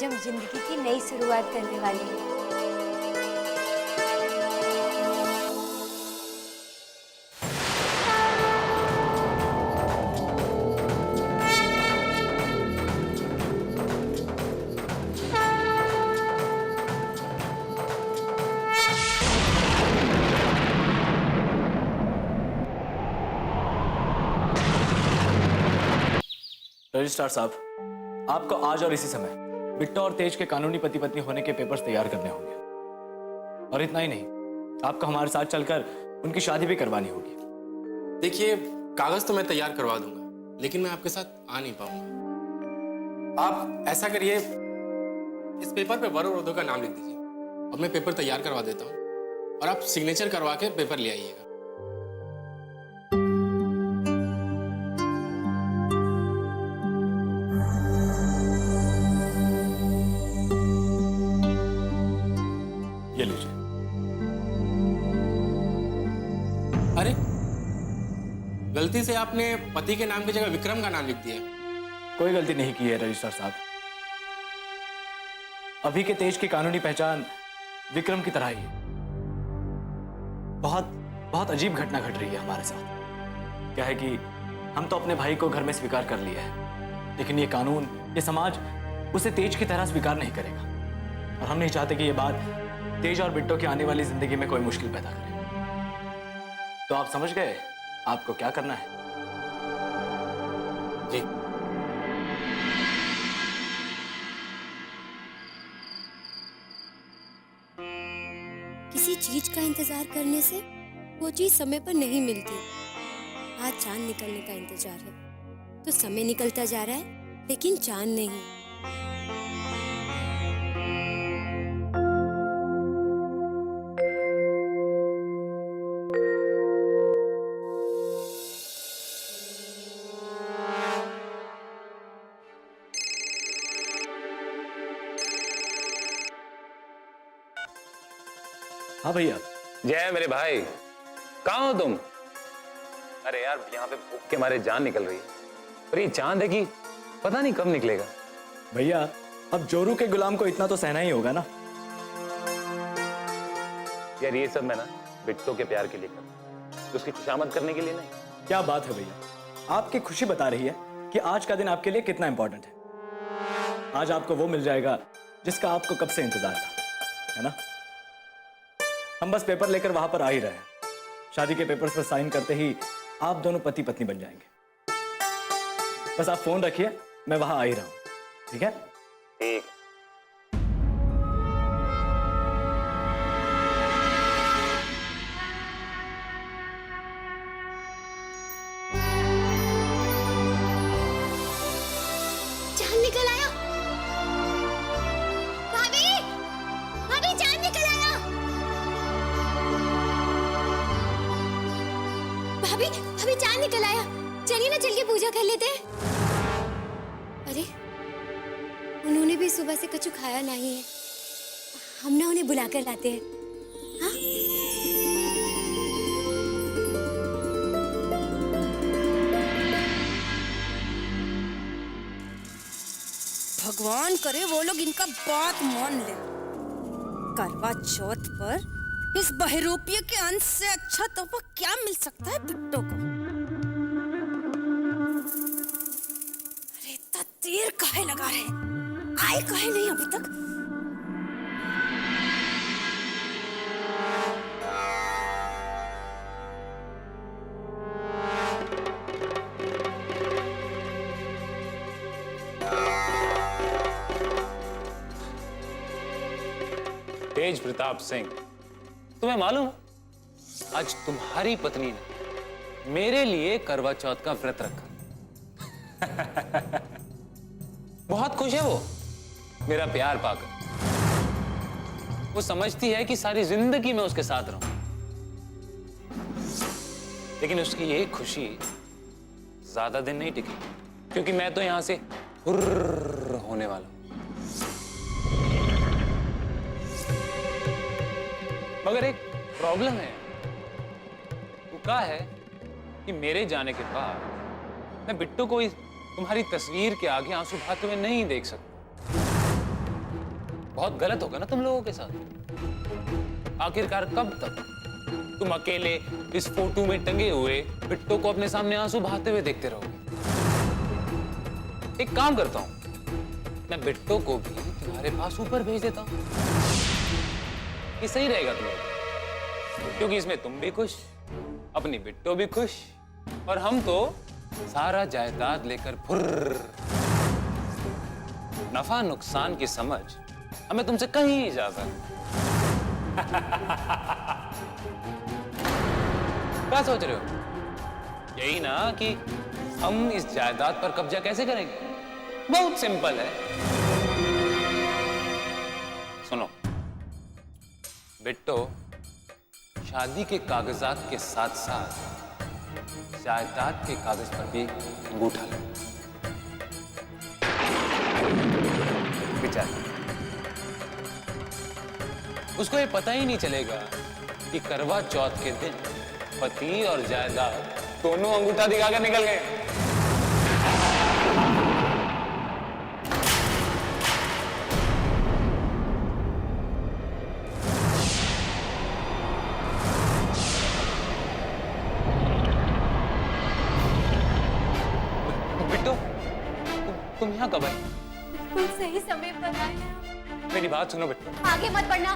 हम जिंदगी की नई शुरुआत करने वाले हैं। रजिस्ट्रार साहब, आपको आज और इसी समय बिट्टो और तेज के कानूनी पति पत्नी होने के पेपर्स तैयार करने होंगे। और इतना ही नहीं, आपको हमारे साथ चलकर उनकी शादी भी करवानी होगी। देखिए, कागज तो मैं तैयार करवा दूंगा, लेकिन मैं आपके साथ आ नहीं पाऊंगा। आप ऐसा करिए, इस पेपर पे वरुण रोधो का नाम लिख दीजिए और मैं पेपर तैयार करवा देता हूँ, और आप सिग्नेचर करवा के पेपर ले आइएगा। ये लीजिए। अरे, गलती से आपने पति के नाम की जगह विक्रम का नाम लिख दिया। कोई गलती नहीं की है रजिस्ट्रार साहब। अभी के तेज की कानूनी पहचान विक्रम की तरह ही है। बहुत बहुत अजीब घटना घट रही है हमारे साथ। क्या है कि हम तो अपने भाई को घर में स्वीकार कर लिया है, लेकिन ये कानून, ये समाज उसे तेज की तरह स्वीकार नहीं करेगा। और हम नहीं चाहते कि ये बात तेज और बिट्टो की आने वाली जिंदगी में कोई मुश्किल पैदा करे। तो आप समझ गए आपको क्या करना है? जी। किसी चीज का इंतजार करने से वो चीज समय पर नहीं मिलती। आज चांद निकलने का इंतजार है, तो समय निकलता जा रहा है, लेकिन चांद नहीं। हाँ भैया। जय मेरे भाई, कहाँ हो तुम? अरे यार, यहाँ पे भूख के मारे जान निकल रही है। पर ये चांद है कि पता नहीं कब निकलेगा। भैया, अब जोरू के गुलाम को इतना तो सहना ही होगा ना। यार, ये सब मैं ना बिट्टो के प्यार के लिए कर, उसकी खुशामद करने के लिए नहीं। क्या बात है भैया, आपकी खुशी बता रही है कि आज का दिन आपके लिए कितना इंपॉर्टेंट है। आज आपको वो मिल जाएगा जिसका आपको कब से इंतजार था, है ना? हम बस पेपर लेकर वहां पर आ ही रहे हैं। शादी के पेपर्स पर साइन करते ही आप दोनों पति पत्नी बन जाएंगे। बस आप फोन रखिए, मैं वहां आ ही रहा हूं। ठीक है? ठीक। चांद निकल आया। भाभी, भाभी, चांद निकल आया। भाभी, भाभी, चांद निकल आया। चलिए ना, चल के पूजा कर लेते हैं। अरे, उन्होंने भी सुबह से कछु खाया नहीं है। हम ना उन्हें बुला कर लाते हैं। हाँ? भगवान करे वो लोग इनका बात मान ले। करवा चौथ पर इस बहरूपिये के अंश से अच्छा तोहफा क्या मिल सकता है बिट्टो को? अरे इतना देर काहे लगा रहे? आए काहे नहीं अभी तक? तेज प्रताप सिंह, तुम्हें मालूम, आज तुम्हारी पत्नी ने मेरे लिए करवा चौथ का व्रत रखा। बहुत खुश है वो मेरा प्यार पाकर। वो समझती है कि सारी जिंदगी मैं उसके साथ रहूं। लेकिन उसकी ये खुशी ज्यादा दिन नहीं टिकी, क्योंकि मैं तो यहां से हुर्र होने वाला हूं। मगर एक प्रॉब्लम है। वो क्या है कि मेरे जाने के बाद मैं बिट्टू को तुम्हारी तस्वीर के आगे आंसू बहाते हुए नहीं देख सकता। बहुत गलत होगा ना तुम लोगों के साथ। आखिरकार कब तक तुम अकेले इस फोटो में टंगे हुए बिट्टू को अपने सामने आंसू बहाते हुए देखते रहोगे? एक काम करता हूं, मैं बिट्टू को भी तुम्हारे पास ऊपर भेज देता हूं। ये सही रहेगा तुम लोग, क्योंकि इसमें तुम भी खुश, अपनी बिट्टू भी खुश, और हम तो सारा जायदाद लेकर फुर्र। नफा नुकसान की समझ हमें तुमसे कहीं ज्यादा। क्या सोच रहे हो? यही ना कि हम इस जायदाद पर कब्जा कैसे करेंगे? बहुत सिंपल है। सुनो, बिट्टू शादी के कागजात के साथ साथ जायदाद के कागज पर भी अंगूठा लगा। बेचारा, उसको ये पता ही नहीं चलेगा कि करवा चौथ के दिन पति और जायदाद दोनों अंगूठा दिखाकर निकल गए। बिट्टू, तुम यहाँ कब आई? बिल्कुल सही समय पर आए हैं। मेरी बात सुनो बिट्टू। आगे मत बढ़ना।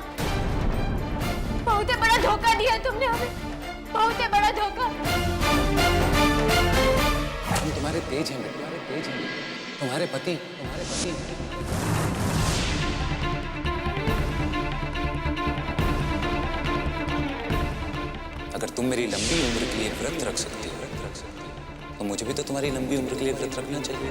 बहुत बड़ा धोखा दिया तुमने हमें, बहुत बड़ा धोखा। हम तुम्हारे तेज हैं बेटे, तुम्हारे तेज हैं, तुम्हारे पति। अगर तुम मेरी लंबी उम्र के लिए व्रत रख सकती हो, तो मुझे भी तो तुम्हारी लंबी उम्र के लिए व्रत रखना चाहिए।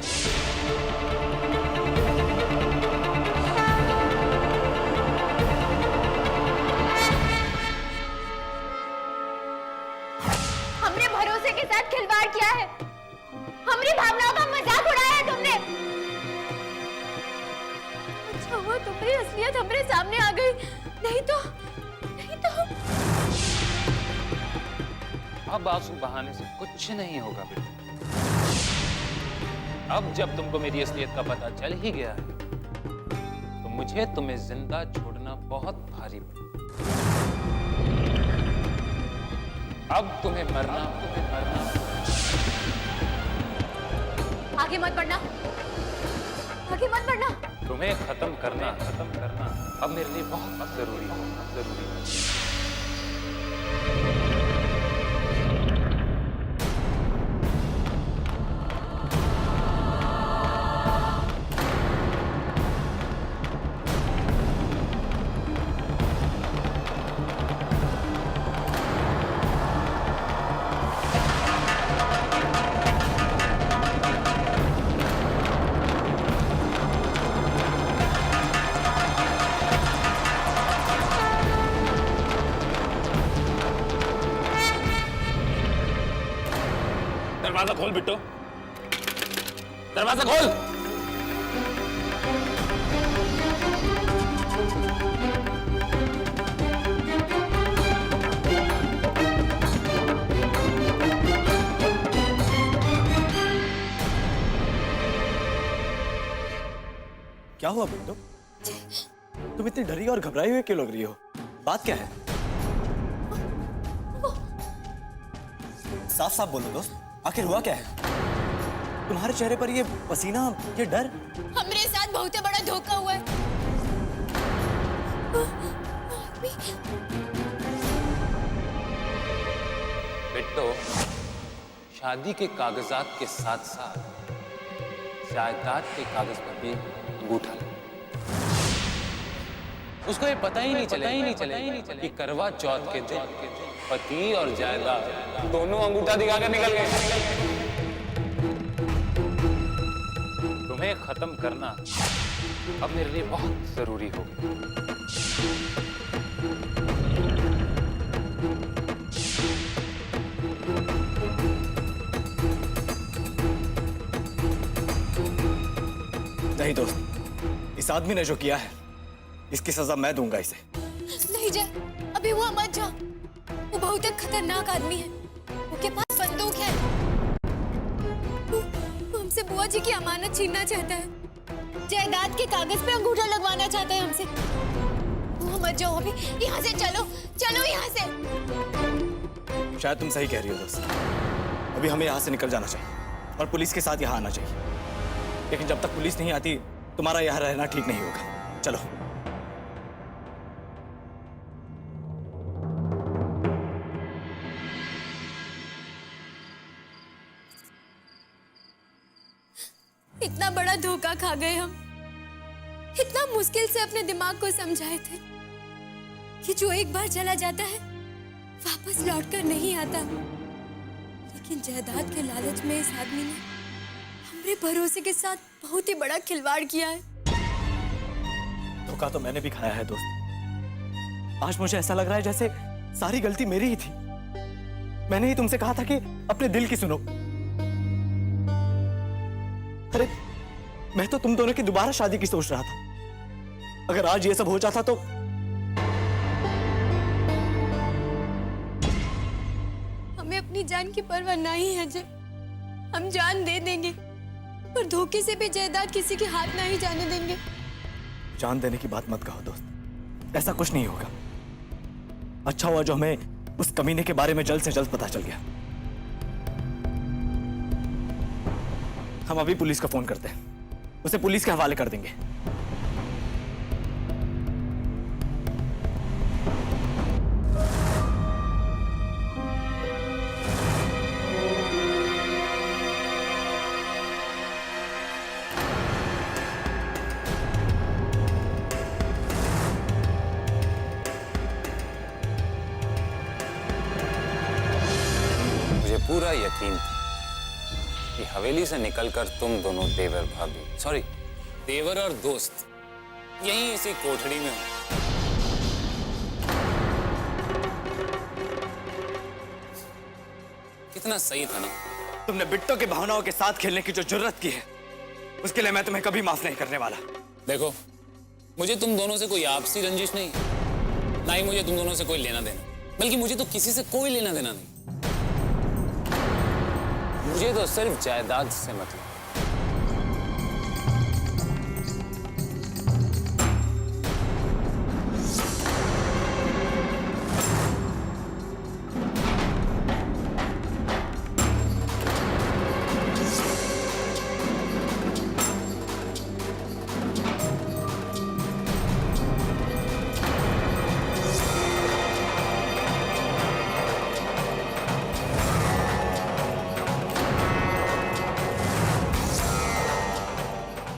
हमने भरोसे के साथ खिलवाड़ किया है, हमारी भावनाओं का मजाक उड़ाया है तुमने। अच्छा हुआ तुम्हारी असलियत हमारे सामने आ गई, नहीं तो अब आंसू बहाने से कुछ नहीं होगा बेटा। अब जब तुमको मेरी असलियत का पता चल ही गया है, तो मुझे तुम्हें जिंदा छोड़ना बहुत भारी पड़ा। अब तुम्हें मरना। आगे मत बढ़ना, आगे मत बढ़ना। तुम्हें खत्म करना अब मेरे लिए बहुत जरूरी है। दरवाजा खोल बिट्टू, दरवाजा खोल। क्या हुआ बिट्टू? तुम इतनी डरी और घबराई हुई क्यों लग रही हो? बात क्या है? साफ साफ बोलो दोस्त, आखिर हुआ क्या है? तुम्हारे चेहरे पर ये पसीना, ये डर। हमारे साथ बहुत बड़ा धोखा हुआ है। बिट्टू, शादी के कागजात के साथ साथ जायदाद के कागज पर भी अंगूठा लगा। उसको ये पता ही नहीं चलेगा कि करवा चौथ के दिन पति और जायदाद दोनों अंगूठा दिखाकर निकल गए। तुम्हें खत्म करना अब मेरे लिए बहुत जरूरी हो गया। नहीं दोस्त, इस आदमी ने जो किया है इसकी सजा मैं दूंगा इसे। नहीं जय, अभी वहाँ मत जाओ। वो बहुत एक खतरनाक आदमी है। उसके पास बंदूक है। वो हमसे बुआ जी की अमानत छीनना चाहता है। जायदाद के कागज पे अंगूठा लगवाना चाहता है हमसे। वहाँ मत जाओ अभी, यहाँ से चलो, चलो यहाँ से। शायद तुम सही कह रही हो दोस्त, अभी हमें यहाँ से निकल जाना चाहिए और पुलिस के साथ यहाँ आना चाहिए। लेकिन जब तक पुलिस नहीं आती तुम्हारा यहाँ रहना ठीक नहीं होगा। चलो। इतना बड़ा धोखा खा गए हम। इतना मुश्किल से अपने दिमाग को समझाए थे कि जो एक बार चला जाता है वापस लौटकर नहीं आता। लेकिन जायदाद के लालच में इस आदमी ने हमरे भरोसे के साथ बहुत ही बड़ा खिलवाड़ किया है। धोखा तो मैंने भी खाया है दोस्त। आज मुझे ऐसा लग रहा है जैसे सारी गलती मेरी ही थी। मैंने ही तुमसे कहा था कि अपने दिल की सुनो। अरे मैं तो तुम दोनों की दोबारा शादी की सोच रहा था। अगर आज ये सब हो जाता तो हमें अपनी जान की परवाह नहीं है जय। हम जान दे देंगे पर धोखे से भी जायदाद किसी के हाथ नहीं जाने देंगे। जान देने की बात मत कहो दोस्त, ऐसा कुछ नहीं होगा। अच्छा हुआ जो हमें उस कमीने के बारे में जल्द से जल्द पता चल गया। हम अभी पुलिस को फोन करते हैं, उसे पुलिस के हवाले कर देंगे। मुझे पूरा यकीन था कि हवेली से निकलकर तुम दोनों देवर भाभी, सॉरी देवर और दोस्त यहीं इसी कोठड़ी में हो। कितना सही था ना। तुमने बिट्टो के भावनाओं के साथ खेलने की जो जुर्रत की है उसके लिए मैं तुम्हें कभी माफ नहीं करने वाला। देखो, मुझे तुम दोनों से कोई आपसी रंजिश नहीं, ना ही मुझे तुम दोनों से कोई लेना देना, बल्कि मुझे तो किसी से कोई लेना देना नहीं। मुझे तो सिर्फ जायदाद से मतलब।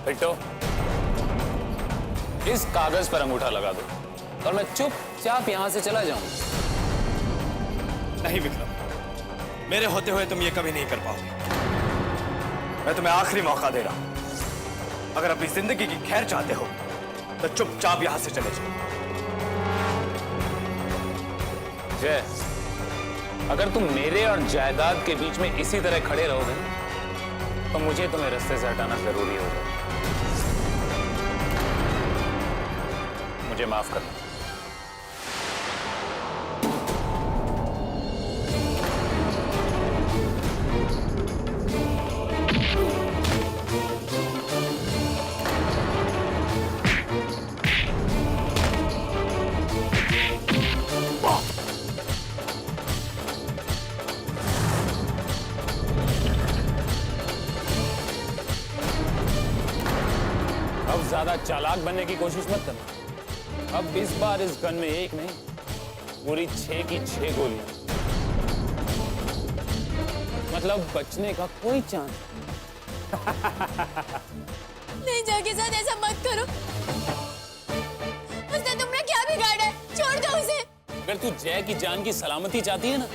बिट्टो, इस कागज पर अंगूठा लगा दो और मैं चुपचाप यहां से चला जाऊंगा। नहीं विक्रम, मेरे होते हुए तुम ये कभी नहीं कर पाओगे। मैं तुम्हें आखिरी मौका दे रहा हूं। अगर अपनी जिंदगी की खैर चाहते हो तो चुपचाप यहां से चले जाओ। जय, अगर तुम मेरे और जायदाद के बीच में इसी तरह खड़े रहोगे तो मुझे तुम्हें रास्ते से हटाना जरूरी होगा। मुझे माफ करना। अब ज्यादा चालाक बनने की कोशिश मत करना। अब इस बार इस गन में एक नहीं, पूरी 6 की 6 गोलियां, मतलब बचने का कोई चांस नहीं। जय के साथ ऐसा मत करो। उसने तुमने क्या बिगाड़ा है? छोड़ दो उसे। अगर तू जय की जान की सलामती चाहती है ना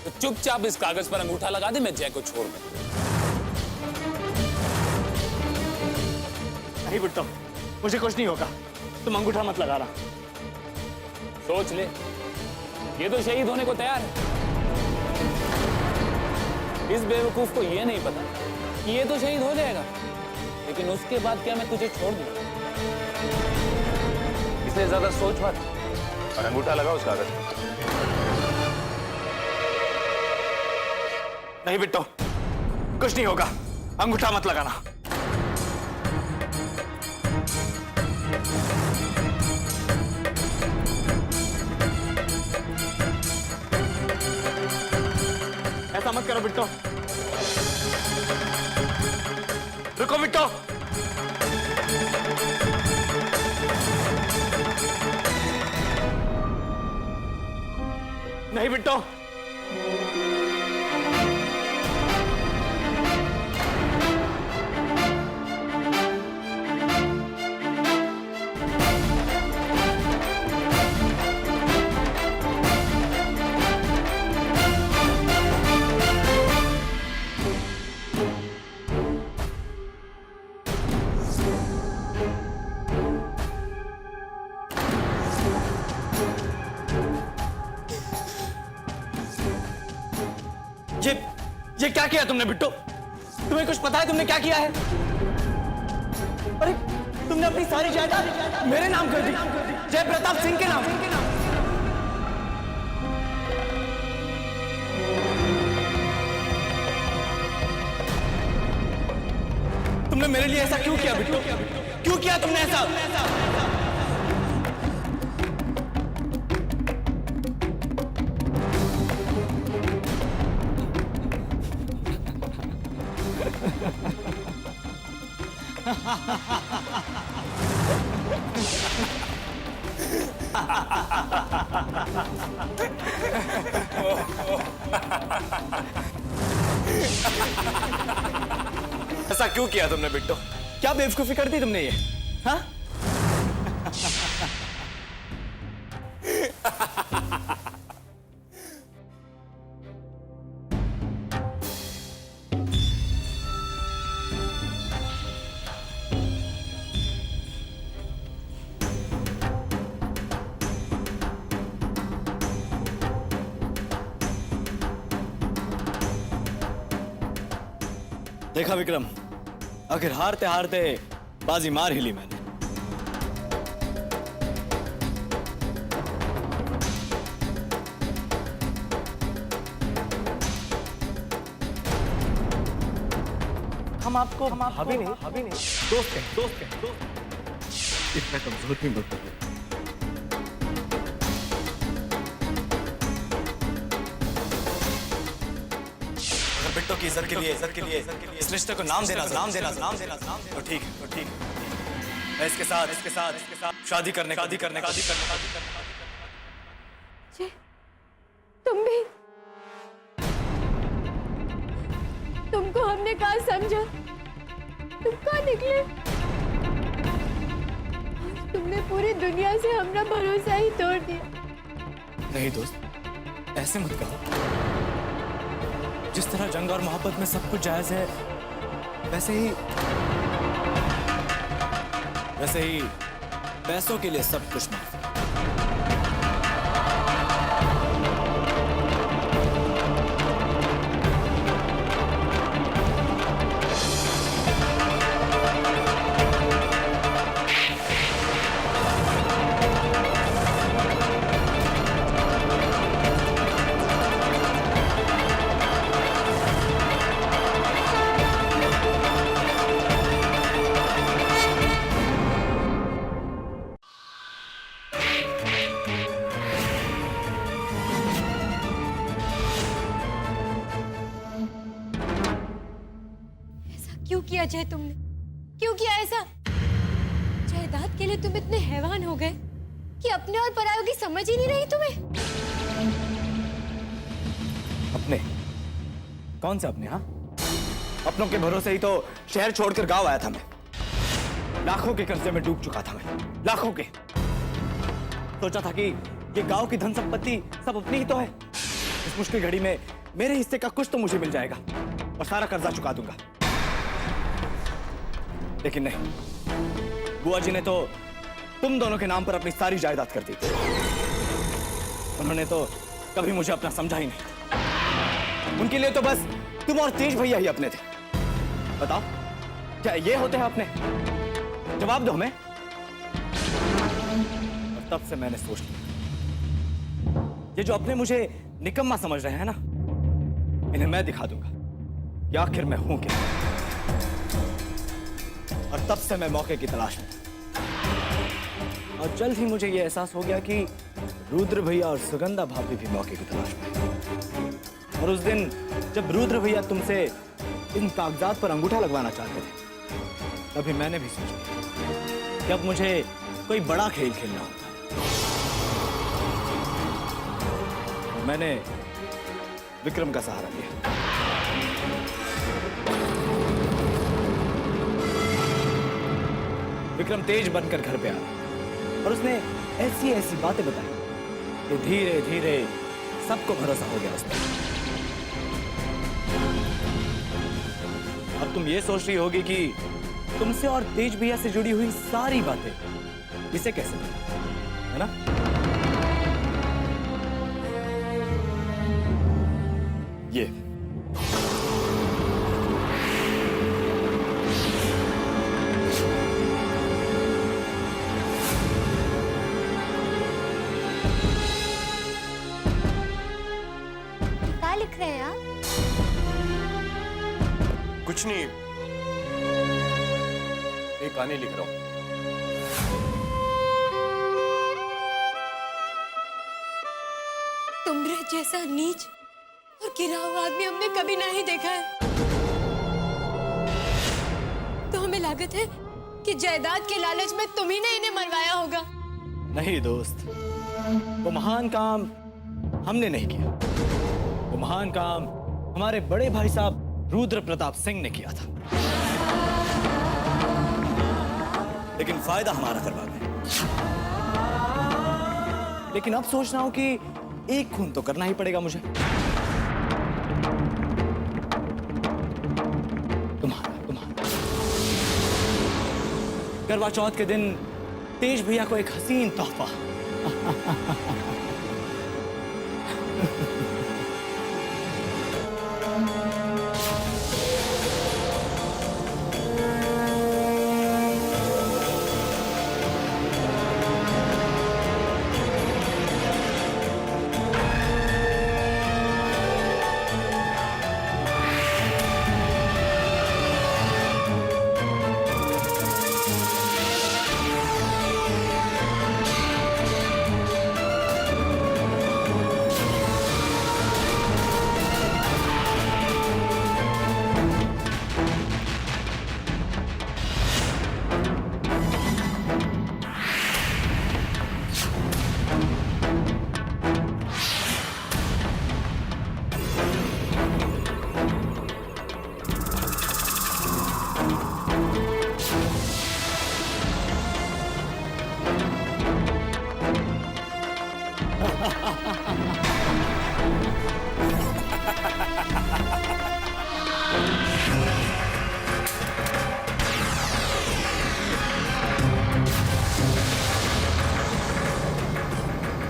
तो चुपचाप इस कागज पर अंगूठा लगा दे, मैं जय को छोड़ दूं। नहीं बिट्टो, मुझे कुछ नहीं होगा। तुम अंगूठा मत लगाना। सोच ले, ये तो शहीद होने को तैयार है। इस बेवकूफ को ये नहीं पता कि ये तो शहीद हो जाएगा। लेकिन उसके बाद क्या मैं तुझे छोड़ दूं? इसलिए ज्यादा सोच मत और अंगूठा लगा उस कागज पे। नहीं बिट्टो, कुछ नहीं होगा, अंगूठा मत लगाना। ऐसा मत करो बिट्टो, रुको बिट्टो। नहीं बिट्टो, ये क्या किया तुमने बिट्टो? तुम्हें कुछ पता है तुमने क्या किया है? अरे तुमने अपनी सारी जायदाद मेरे नाम कर दी, जय प्रताप सिंह के नाम। तुमने मेरे लिए ऐसा क्यों किया बिट्टो? क्यों किया तुमने ऐसा? ऐसा क्यों किया तुमने बिट्टो? क्या बेवकूफी कर दी तुमने ये? हाँ? देखा विक्रम, आखिर हारते हारते बाजी मार ही ली मैंने। हम अभी नहीं दोस्त हैं। इतना कमजोर भी मत हो। बिट्टो की इज्जत के लिए इस रिश्ते को नाम देना तो ठीक है। मैं इसके साथ शादी करने का तुम भी, तुमको हमने कहा समझा, तुम कहाँ निकले? तुमने पूरी दुनिया से अपना भरोसा ही तोड़ दिया। नहीं दोस्त, ऐसे मत कहो। जिस तरह जंग और मोहब्बत में सब कुछ जायज है, वैसे ही पैसों के लिए सब कुछ नहीं। क्यों किया जय तुमने? क्यों किया ऐसा? जायदाद के लिए तुम इतने हैवान हो गए कि अपने और परायों की समझ ही नहीं रही तुम्हें। अपने? कौन से अपने? हाँ, अपनों के भरोसे ही तो शहर छोड़कर गांव आया था मैं। लाखों के कर्जे में डूब चुका था मैं, लाखों के। सोचा था कि ये गांव की धन संपत्ति सब अपनी ही तो है। इस मुश्किल घड़ी में मेरे हिस्से का कुछ तो मुझे मिल जाएगा और सारा कर्जा चुका दूंगा। लेकिन नहीं, बुआ जी ने तो तुम दोनों के नाम पर अपनी सारी जायदाद कर दी। उन्होंने तो कभी मुझे अपना समझा ही नहीं। उनके लिए तो बस तुम और तेज भैया ही अपने थे। बताओ क्या ये होते हैं अपने? जवाब दो हमें। और तब से मैंने सोच लिया, ये जो अपने मुझे निकम्मा समझ रहे हैं ना, इन्हें मैं दिखा दूंगा कि आखिर मैं हूं क्या। और तब से मैं मौके की तलाश में था। और जल्द ही मुझे यह एहसास हो गया कि रुद्र भैया और सुगंधा भाभी भी मौके की तलाश में। और उस दिन जब रुद्र भैया तुमसे इन कागजात पर अंगूठा लगवाना चाहते थे, तभी मैंने भी सोचा कि अब मुझे कोई बड़ा खेल खेलना होता है। और मैंने विक्रम का सहारा लिया। विक्रम तेज बनकर घर पे आया और उसने ऐसी ऐसी बातें बताई कि धीरे धीरे सबको भरोसा हो गया उस पर। अब तुम ये सोच रही होगी कि तुमसे और तेज भैया से जुड़ी हुई सारी बातें इसे कैसे पता, है ना? ये क्या लिख रहे हैं आप? कुछ नहीं, एक कहानी लिख रहा हूं। तुमरे जैसा नीच और गिरा हुआ आदमी हमने कभी नहीं देखा है। तो हमें लागत है कि जायदाद के लालच में तुम ही ने इन्हें मरवाया होगा। नहीं दोस्त, वो महान काम हमने नहीं किया। वो महान काम हमारे बड़े भाई साहब रुद्र प्रताप सिंह ने किया था। लेकिन फायदा हमारा करवा गए। लेकिन अब सोच रहा हूं कि एक खून तो करना ही पड़ेगा मुझे। तुम्हारा करवा चौथ के दिन तेज भैया को एक हसीन तोहफा।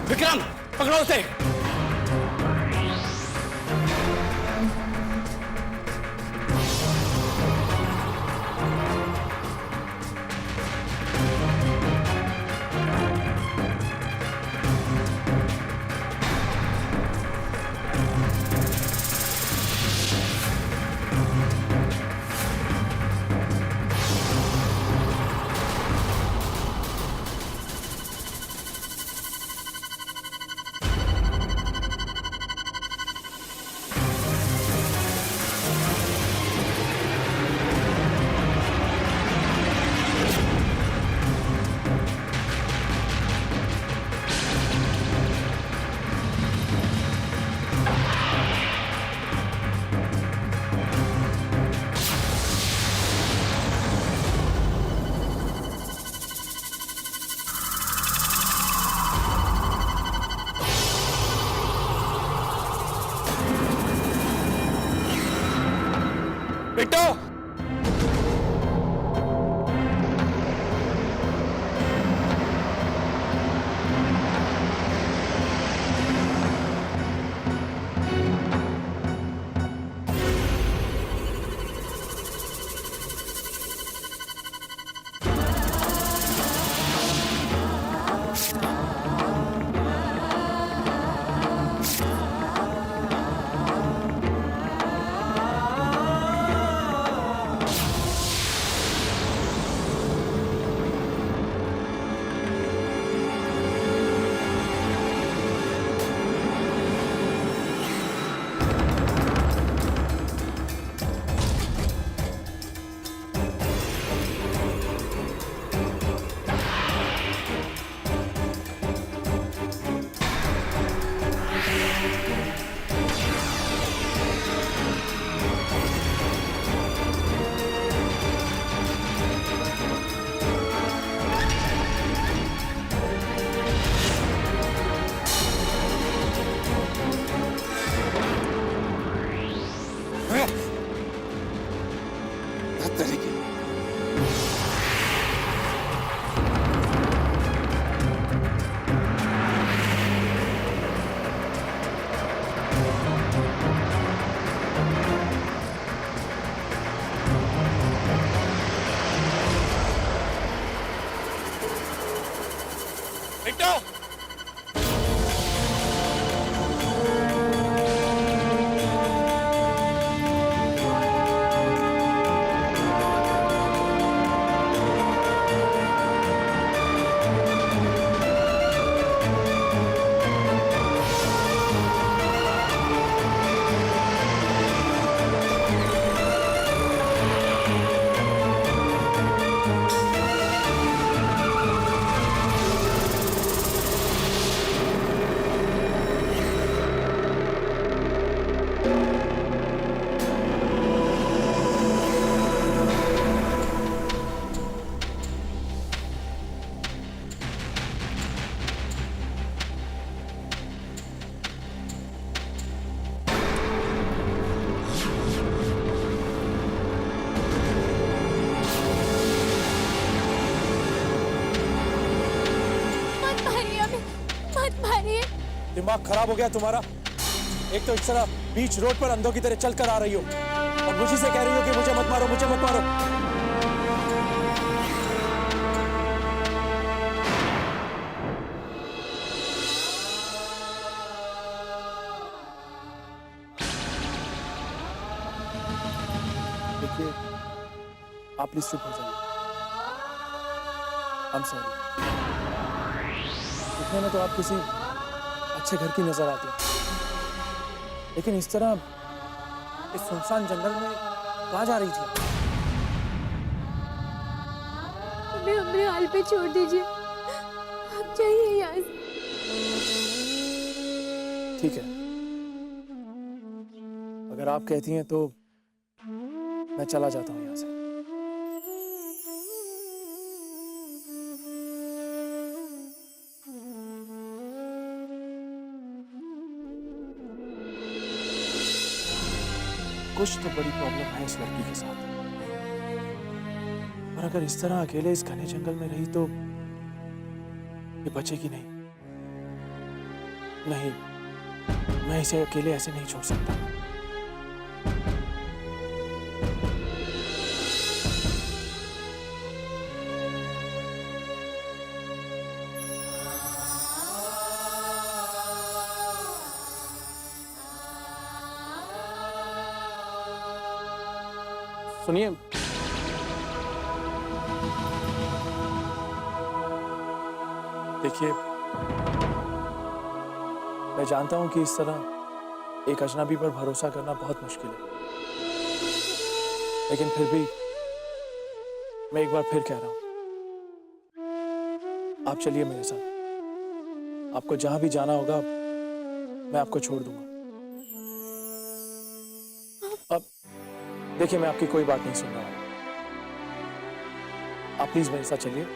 विक्रम, पकड़ो उसे। बिट्टू, करेगी। बिट्टू! मत मारिए हमें, मत मारिए। दिमाग खराब हो गया तुम्हारा? एक तो इस तरह बीच रोड पर अंधों की तरह चल कर आ रही हो और मुझे से कह रही हो कि मुझे मत मारो, मुझे मत मारो। देखिए, आप प्लीज चुप हो जाइए। I am sorry. दिखने में तो आप किसी अच्छे घर की नजर आती है, लेकिन इस तरह इस सुनसान जंगल में कहाँ जा रही थी? हमें हमारे हाल पे छोड़ दीजिए, आप जाइए यहाँ से। ठीक है, अगर आप कहती हैं तो मैं चला जाता हूँ यहाँ से। कुछ तो बड़ी प्रॉब्लम है इस लड़की के साथ, और अगर इस तरह अकेले इस घने जंगल में रही तो ये बचेगी नहीं। नहीं, मैं इसे अकेले ऐसे नहीं छोड़ सकता। सुनिए, देखिए, मैं जानता हूं कि इस तरह एक अजनबी पर भरोसा करना बहुत मुश्किल है, लेकिन फिर भी मैं एक बार फिर कह रहा हूं, आप चलिए मेरे साथ। आपको जहां भी जाना होगा मैं आपको छोड़ दूंगा। अब देखिए, मैं आपकी कोई बात नहीं सुन रहा हूं, आप प्लीज मेरे साथ चलिए।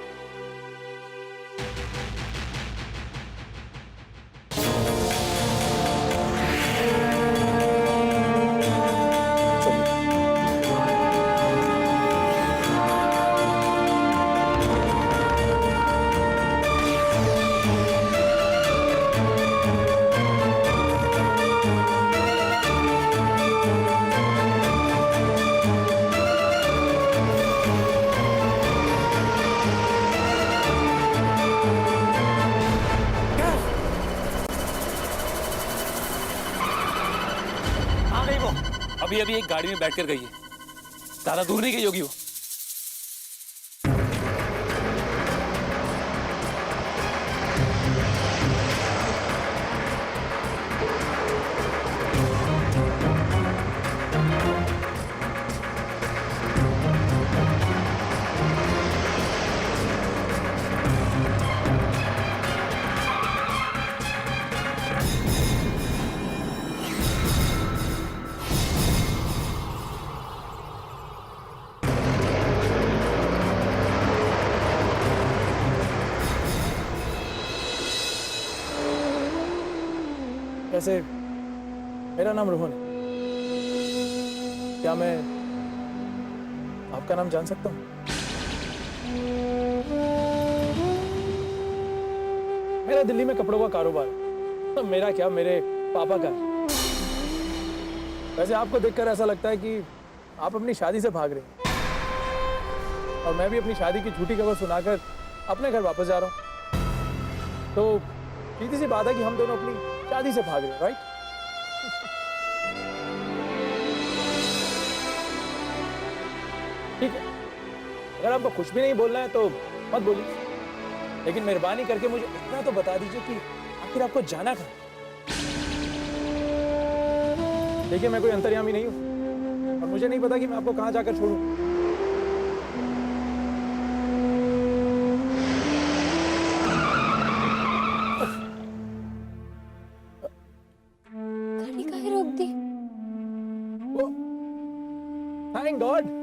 अभी अभी एक गाड़ी में बैठकर गई है, ज्यादा दूर नहीं गई होगी वो। वैसे मेरा नाम रोहन है। क्या मैं आपका नाम जान सकता हूँ? मेरा दिल्ली में कपड़ों का कारोबार है। तो मेरा क्या, मेरे पापा का है। वैसे आपको देखकर ऐसा लगता है कि आप अपनी शादी से भाग रहे हैं, और मैं भी अपनी शादी की झूठी खबर सुनाकर अपने घर वापस जा रहा हूँ। तो सीधी सी बात है कि हम दोनों अपनी शादी से भाग रहे हैं, राइट? ठीक है, अगर आपको कुछ भी नहीं बोलना है तो मत बोलिए, लेकिन मेहरबानी करके मुझे इतना तो बता दीजिए कि आखिर आपको जाना कहाँ? देखिए, मैं कोई अंतर्यामी नहीं हूँ, और मुझे नहीं पता कि मैं आपको कहाँ जाकर छोड़ूं। गाड़ी काहे रोक दी? थैंक गॉड,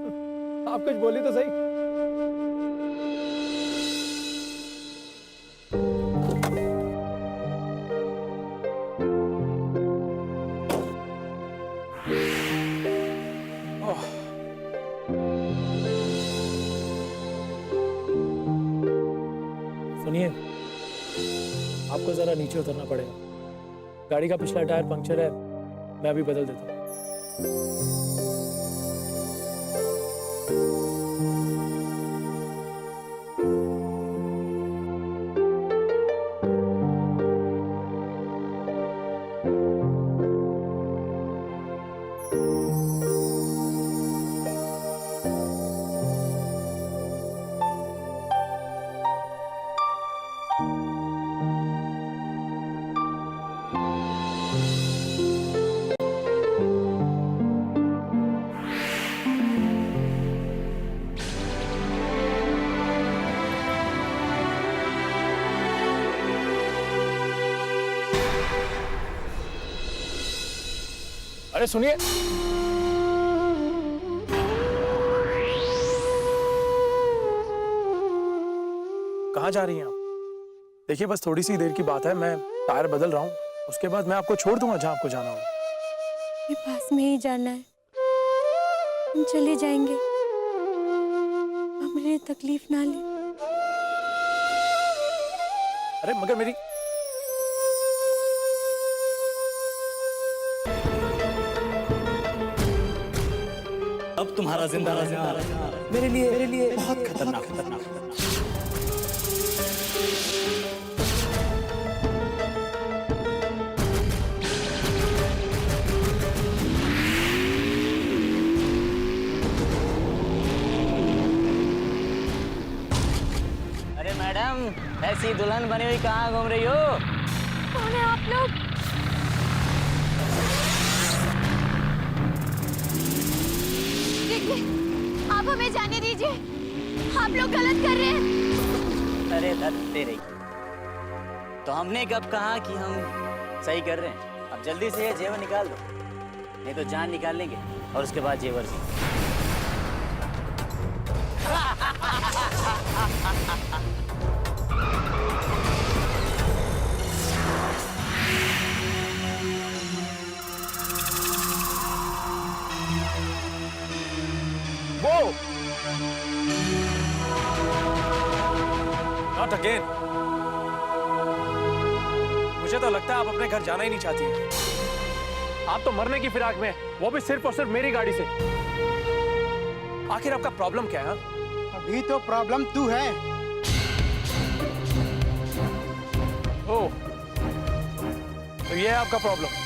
आप कुछ बोली तो सही। सुनिए, आपको जरा नीचे उतरना पड़ेगा। गाड़ी का पिछला टायर पंक्चर है, मैं अभी बदल देता हूँ। अरे सुनिए, कहाँ जा रही हैं आप? देखिए, बस थोड़ी सी देर की बात है, मैं टायर बदल रहा हूँ, उसके बाद मैं आपको छोड़ दूंगा जहाँ आपको जाना होगा। ये पास में ही जाना है, हम चले जाएंगे। आप मेरे लिए तकलीफ ना ले। अरे मगर मेरी अब तुम्हारा जिंदा रहना मेरे लिए बहुत खतरनाक है। अरे मैडम, ऐसी दुल्हन बनी हुई कहाँ घूम रही हो? कौन है आप लोग? आप हमें जाने दीजिए, आप लोग गलत कर रहे हैं। अरे धत्ते रही, तो हमने कब कहा कि हम सही कर रहे हैं? अब जल्दी से ये जेवर निकाल दो, नहीं तो जान निकाल लेंगे, और उसके बाद जेवर भी। वो नॉट अगेन। मुझे तो लगता है आप अपने घर जाना ही नहीं चाहती हैं। आप तो मरने की फिराक में, वो भी सिर्फ और सिर्फ मेरी गाड़ी से। आखिर आपका प्रॉब्लम क्या है? अभी तो प्रॉब्लम तू है। ओह, तो ये है आपका प्रॉब्लम।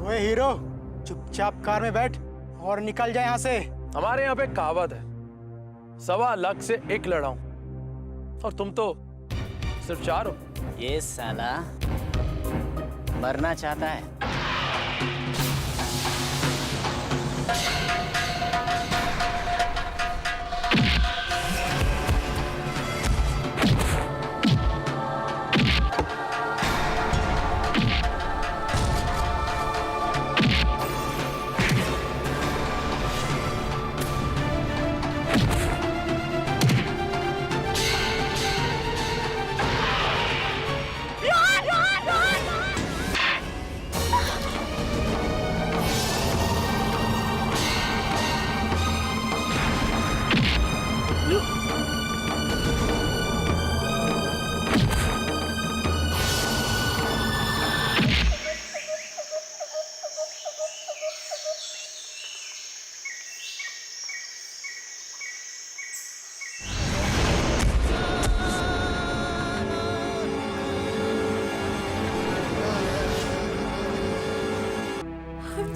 ओए हीरो, चुपचाप कार में बैठ और निकल जाए यहाँ से। हमारे यहाँ पे कहावत है, 1.25 लाख से 1 लड़ाऊं, और तुम तो सिर्फ 4 हो। ये साला मरना चाहता है।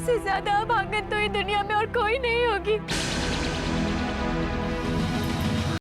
आपसे ज्यादा अभागन तो ये दुनिया में और कोई नहीं होगी।